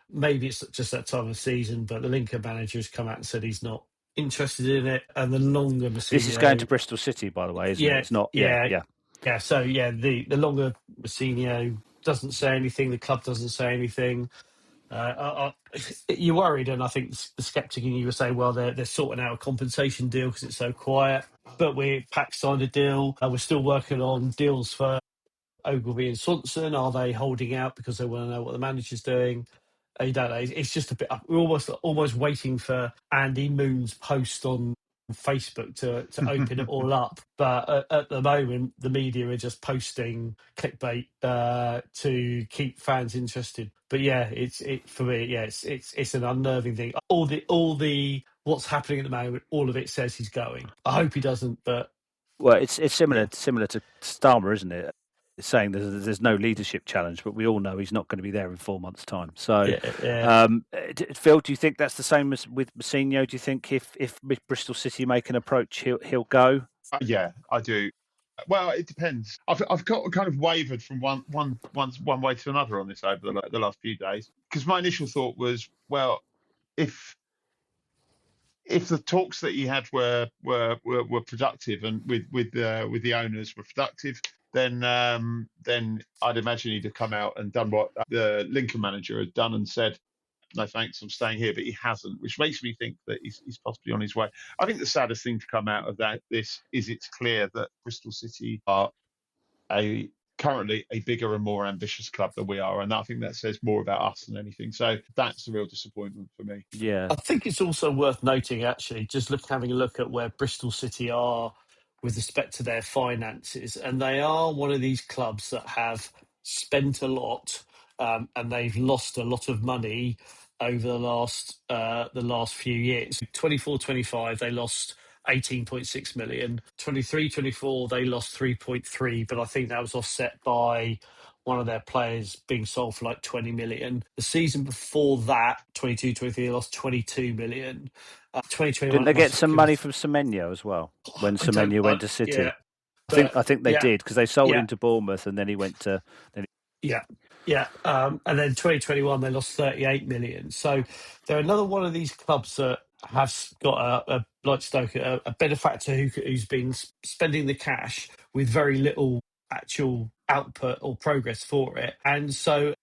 Maybe it's just that time of season, but the Lincoln manager has come out and said he's not interested in it. And the longer Mousinho... This is going to Bristol City, by the way, isn't it? It's not... Yeah. So, the longer Mousinho doesn't say anything, the club doesn't say anything, you're worried. And I think the sceptic in you will say, well, they're sorting out a compensation deal because it's so quiet. But Pack signed a deal. We're still working on deals for Ogilvy and Swanson. Are they holding out because they want to know what the manager's doing? You don't know. It's just a bit. We're almost waiting for Andy Moon's post on Facebook to open it all up. But at the moment, the media are just posting clickbait to keep fans interested. But for me. It's an unnerving thing. All the what's happening at the moment, all of it says he's going. I hope he doesn't, but. Well, it's similar to Starmer, isn't it? It's saying there's no leadership challenge, but we all know he's not going to be there in 4 months' time. So, Phil, do you think that's the same as with Mousinho? Do you think if Bristol City make an approach, he'll go? Yeah, I do. Well, it depends. I've got kind of wavered from one way to another on this over the last few days, because my initial thought was, well, if the talks that he had were productive and with the owners were productive, then I'd imagine he'd have come out and done what the Lincoln manager had done and said, no thanks, I'm staying here. But he hasn't, which makes me think that he's possibly on his way. I think the saddest thing to come out of this is it's clear that Bristol City are currently a bigger and more ambitious club than we are, and I think that says more about us than anything. So that's a real disappointment for me. Yeah, I think it's also worth noting, actually, just having a look at where Bristol City are with respect to their finances, and they are one of these clubs that have spent a lot, and they've lost a lot of money over the last few years. 24-25, they lost 18.6 million. 23-24, they lost 3.3, but I think that was offset by one of their players being sold for like 20 million. The season before that, 22-23, they lost 22 million. 2021, didn't they get some money from Semenyo as well when Semenyo went to City? Yeah, I think they did, because they sold him to Bournemouth and then he went to. And then 2021 they lost 38 million. So they're another one of these clubs that has got a like Stoke, a benefactor who's been spending the cash with very little actual output or progress for it. And so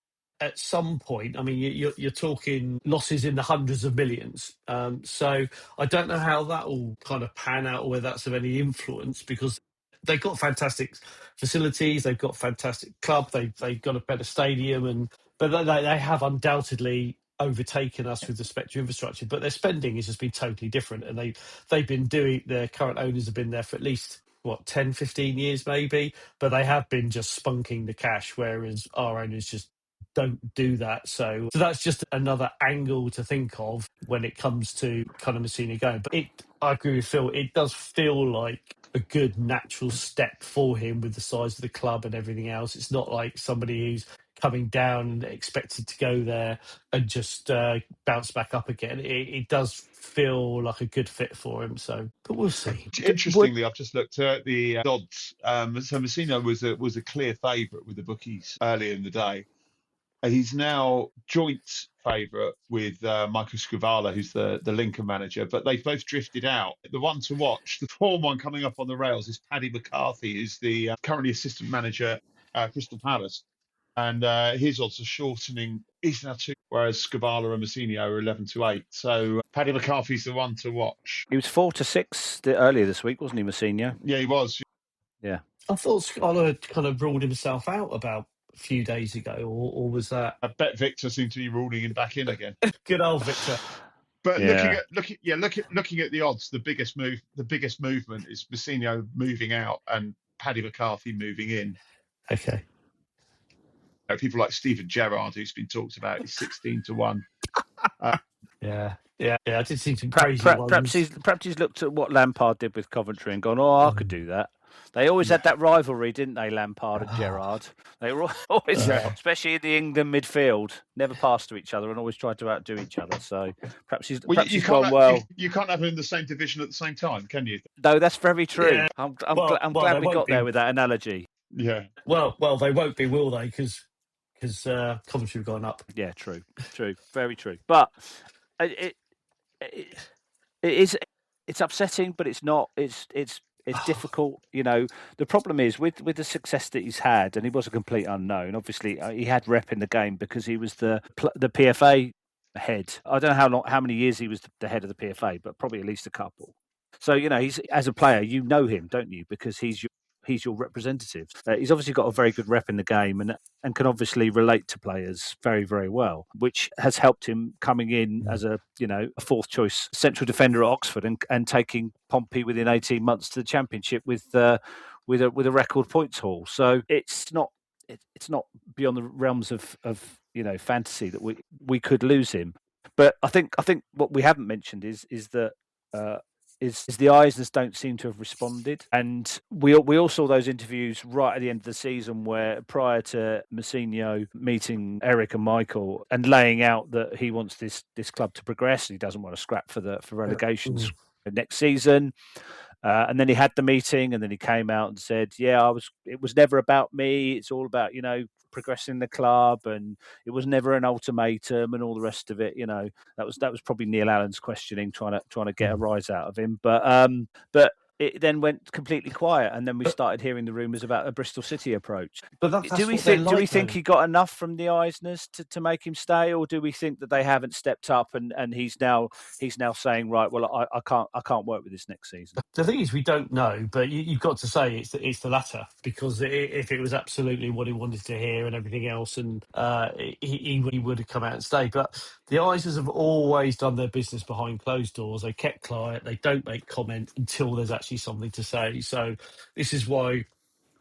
at some point, I mean, you're talking losses in the hundreds of millions. So I don't know how that will kind of pan out or whether that's of any influence, because they've got fantastic facilities, they've got fantastic club, they've got a better stadium, but they have undoubtedly overtaken us with respect to infrastructure, but their spending has just been totally different. And they've been doing, their current owners have been there for at least 10, 15 years maybe, but they have been just spunking the cash, whereas our owners just don't do that. So that's just another angle to think of when it comes to kind of Mousinho going. But I agree with Phil, it does feel like a good natural step for him with the size of the club and everything else. It's not like somebody who's coming down and expected to go there and just bounce back up again. It does feel like a good fit for him. So, but we'll see. Interestingly, I've just looked at the odds. So Mousinho was a clear favourite with the bookies earlier in the day. He's now joint favourite with Michael Scrivala, who's the Lincoln manager, but they've both drifted out. The one to watch, the form one coming up on the rails, is Paddy McCarthy, who's the currently assistant manager at Crystal Palace. And his odds are shortening. He's now 2, whereas Scrivala and Mousinho are 11-8. So Paddy McCarthy's the one to watch. He was 4-6 earlier this week, wasn't he, Mousinho? Yeah, he was. Yeah. I thought Scrivala had kind of ruled himself out about a few days ago, or was that? I bet Victor seemed to be ruling him back in again. Good old Victor. But looking at the odds, the biggest movement is Mousinho moving out and Paddy McCarthy moving in. Okay. People like Stephen Gerrard, who's been talked about, is 16-1. Yeah. I did see some crazy ones. Perhaps he's looked at what Lampard did with Coventry and gone, I could do that. They always had that rivalry, didn't they, Lampard and Gerrard? They were always, especially in the England midfield, never passed to each other and always tried to outdo each other. So perhaps he's gone well. You can't have them in the same division at the same time, can you? No, that's very true. Yeah. I'm glad we got be there with that analogy. Yeah. Well, they won't be, will they? Because Coventry have gone up. Yeah, true, very true. But it's upsetting, but it's not. It's difficult. The problem is with the success that he's had, and he was a complete unknown. Obviously, he had rep in the game because he was the PFA head. I don't know how many years he was the head of the PFA, but probably at least a couple. So he's, as a player, him, don't you? Because he's your representative. He's obviously got a very good rep in the game and can obviously relate to players very, very well, which has helped him coming in as a fourth choice central defender at Oxford and taking Pompey within 18 months to the Championship with a record points haul. So it's not beyond the realms of fantasy that we could lose him. But I think what we haven't mentioned is that is the Eisners don't seem to have responded. And we all saw those interviews right at the end of the season where prior to Mousinho meeting Eric and Michael and laying out that he wants this club to progress, he doesn't want to scrap for relegation next season. And then he had the meeting and then he came out and said, it was never about me. It's all about, progressing the club, and it was never an ultimatum and all the rest of it. That was probably Neil Allen's questioning, trying to get a rise out of him. But it then went completely quiet, and then we started hearing the rumours about a Bristol City approach. But do we think he got enough from the Eisners to make him stay, or do we think that they haven't stepped up and he's now saying, right, well, I can't work with this next season? The thing is, we don't know, but you've got to say it's the latter, because if it was absolutely what he wanted to hear and everything else, and he would have come out and stayed. But the Eisners have always done their business behind closed doors. They kept quiet. They don't make comment until there's actually something to say. So this is why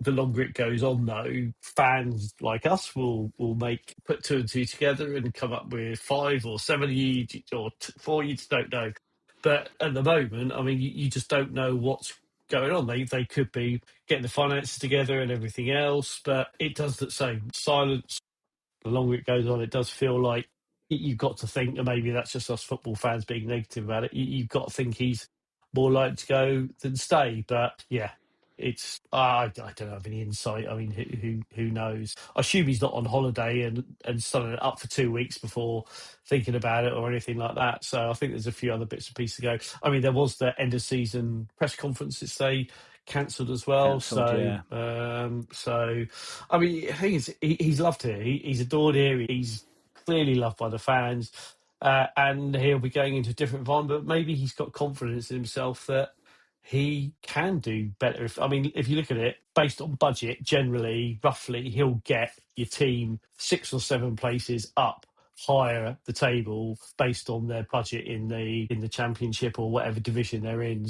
the longer it goes on, though, fans like us will put 2 and 2 together and come up with 5 or 7 or 4. You just don't know. But at the moment, I mean, you just don't know what's going on. They could be getting the finances together and everything else, but it does that same silence. The longer it goes on, it does feel like you've got to think, and maybe that's just us football fans being negative about it. You've got to think he's more likely to go than stay. But yeah, it's I don't have any insight. I mean, who knows? I assume he's not on holiday and starting it up for 2 weeks before thinking about it or anything like that. So I think there's a few other bits and pieces to go. I mean, there was the end of season press conferences they cancelled as well. So I mean, the thing is, he's loved here. He's adored here. He's clearly loved by the fans, and he'll be going into a different environment. But maybe he's got confidence in himself that he can do better. If you look at it based on budget, generally, roughly, he'll get your team 6 or 7 places up higher the table based on their budget in the Championship or whatever division they're in.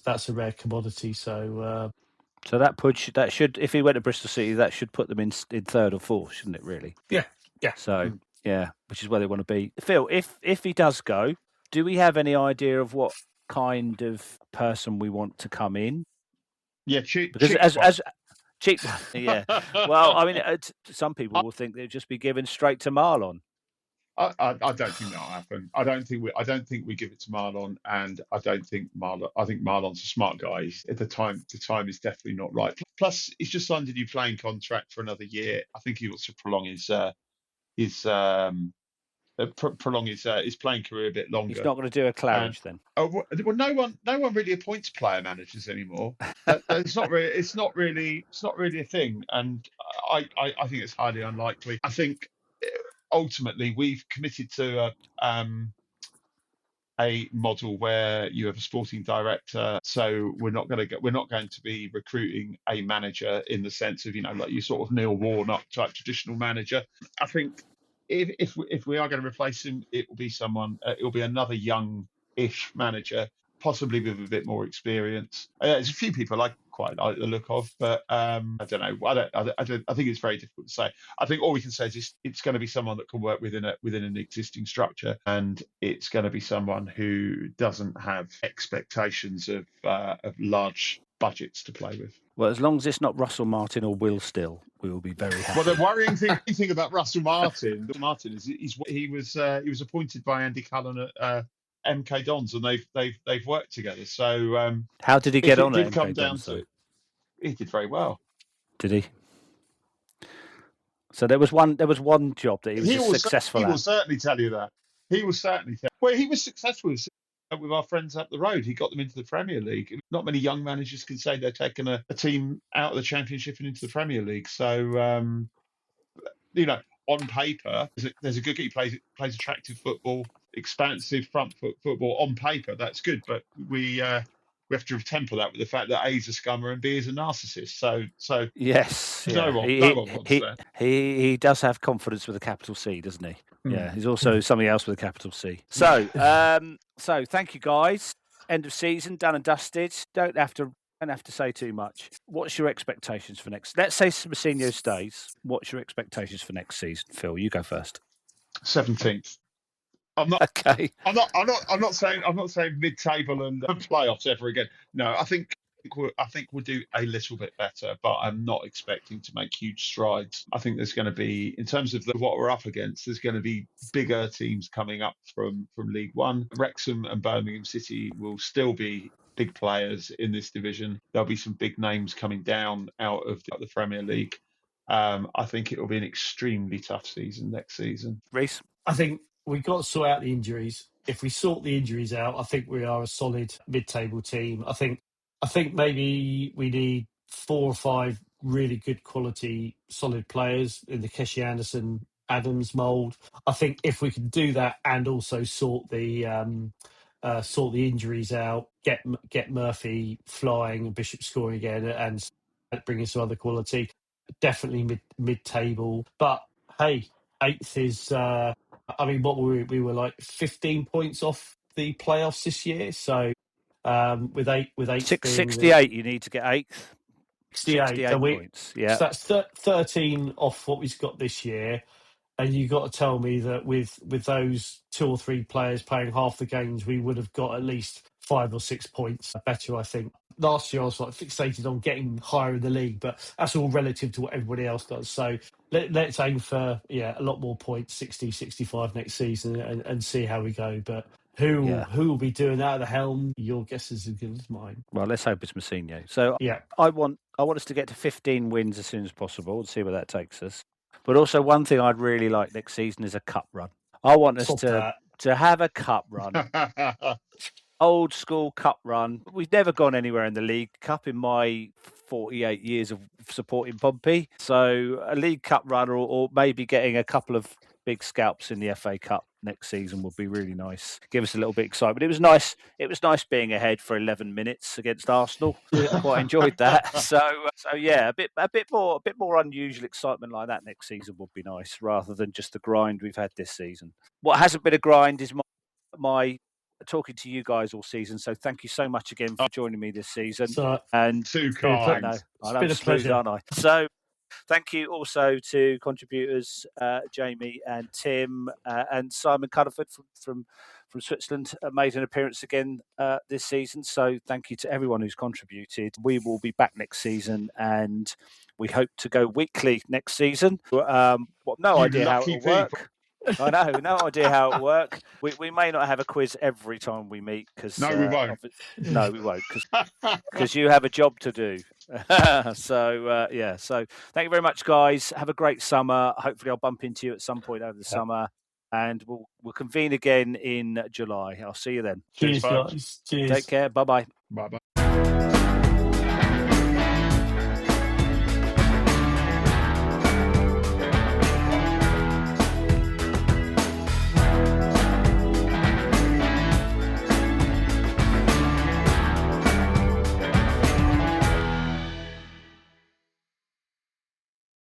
That's a rare commodity. So that should, if he went to Bristol City, that should put them in third or fourth, shouldn't it? Really? Yeah. So which is where they want to be. Phil, if he does go, do we have any idea of what kind of person we want to come in? Yeah, cheap. Because as cheap one, yeah. Well, I mean, some people will think they'll just be given straight to Marlon. I don't think that'll happen. I don't think we give it to Marlon, and I don't think Marlon. I think Marlon's a smart guy. At the time is definitely not right. Plus, he's just signed a new playing contract for another year. I think he wants to prolong his playing career a bit longer. He's not going to do a Claridge then. Oh well, no one really appoints player managers anymore. It's not really a thing, and I think it's highly unlikely. I think ultimately we've committed to a model where you have a sporting director, so we're not going to be recruiting a manager in the sense of, like you sort of Neil Warnock type traditional manager. I think if we are going to replace him, it will be another young-ish manager, possibly with a bit more experience. There's a few people I quite like the look of, but I don't know. I think it's very difficult to say. I think all we can say is it's going to be someone that can work within an existing structure, and it's going to be someone who doesn't have expectations of large budgets to play with. Well, as long as it's not Russell Martin or Will Still, we will be very happy. Well, the worrying thing about Russell Martin is he was appointed by Andy Cullen at MK Dons, and they've worked together. So how did he get on? It did come down to he did very well. Did he? So there was one job that he was successful at. He will certainly tell you that. He will certainly tell. Well, he was successful with our friends up the road. He got them into the Premier League. Not many young managers can say they're taking a team out of the Championship and into the Premier League. So on paper, there's a good guy. He plays attractive football, expansive front foot football. On paper, that's good, but we have to temper that with the fact that A is a scummer and B is a narcissist. So yes, no one wants that. He does have confidence with a capital C, doesn't he? Yeah, he's also something else with a capital C. So so thank you guys. End of season, done and dusted. Don't have to say too much. What's your expectations for next? Let's say Mousinho stays. What's your expectations for next season, Phil? You go first. 17th. I'm not okay. I'm not saying mid-table and playoffs ever again. No, I think we'll do a little bit better, but I'm not expecting to make huge strides. I think there's going to be, in terms of what we're up against, there's going to be bigger teams coming up from League One. Wrexham and Birmingham City will still be big players in this division. There'll be some big names coming down out of the Premier League. I think it will be an extremely tough season next season. Reece? I think we've got to sort out the injuries. If we sort the injuries out, I think we are a solid mid-table team. I think maybe we need 4 or 5 really good quality, solid players in the Keshi Anderson, Adams mould. I think if we can do that and also sort the injuries out, get Murphy flying and Bishop scoring again, and bring in some other quality, definitely mid-table. But hey, 8th is. What were we were like 15 points off the playoffs this year. So with eight 68, you need to get 8th. 68 points. Yeah, so that's 13 off what we've got this year. And you got to tell me that with those 2 or 3 players playing half the games, we would have got at least 5 or 6 points better, I think. Last year, I was fixated on getting higher in the league, but that's all relative to what everybody else does. So let's aim for a lot more points, 60, 65 next season, and see how we go. But who will be doing that at the helm? Your guess is as good as mine. Well, let's hope it's Mousinho. So I want us to get to 15 wins as soon as possible and see where that takes us. But also, one thing I'd really like next season is a cup run. I want us to have a cup run. Old school cup run. We've never gone anywhere in the League Cup in my 48 years of supporting Pompey. So a League Cup run or maybe getting a couple of big scalps in the FA Cup next season would be really nice. Give us a little bit of excitement. It was nice. It was nice being ahead for 11 minutes against Arsenal. Quite enjoyed that. So yeah, a bit more unusual excitement like that next season would be nice, rather than just the grind we've had this season. What hasn't been a grind is my talking to you guys all season. So thank you so much again for joining me this season. And too kind. It's been a pleasure, aren't I? So thank you also to contributors Jamie and Tim and Simon Culliford from Switzerland made an appearance again this season. So thank you to everyone who's contributed. We will be back next season, and we hope to go weekly next season. No idea how it will work. I know, no idea how it works. We may not have a quiz every time we meet because we won't. No, we won't because you have a job to do. So thank you very much, guys. Have a great summer. Hopefully, I'll bump into you at some point over the summer, and we'll convene again in July. I'll see you then. Cheers, guys. Cheers. Take care. Bye bye. Bye bye.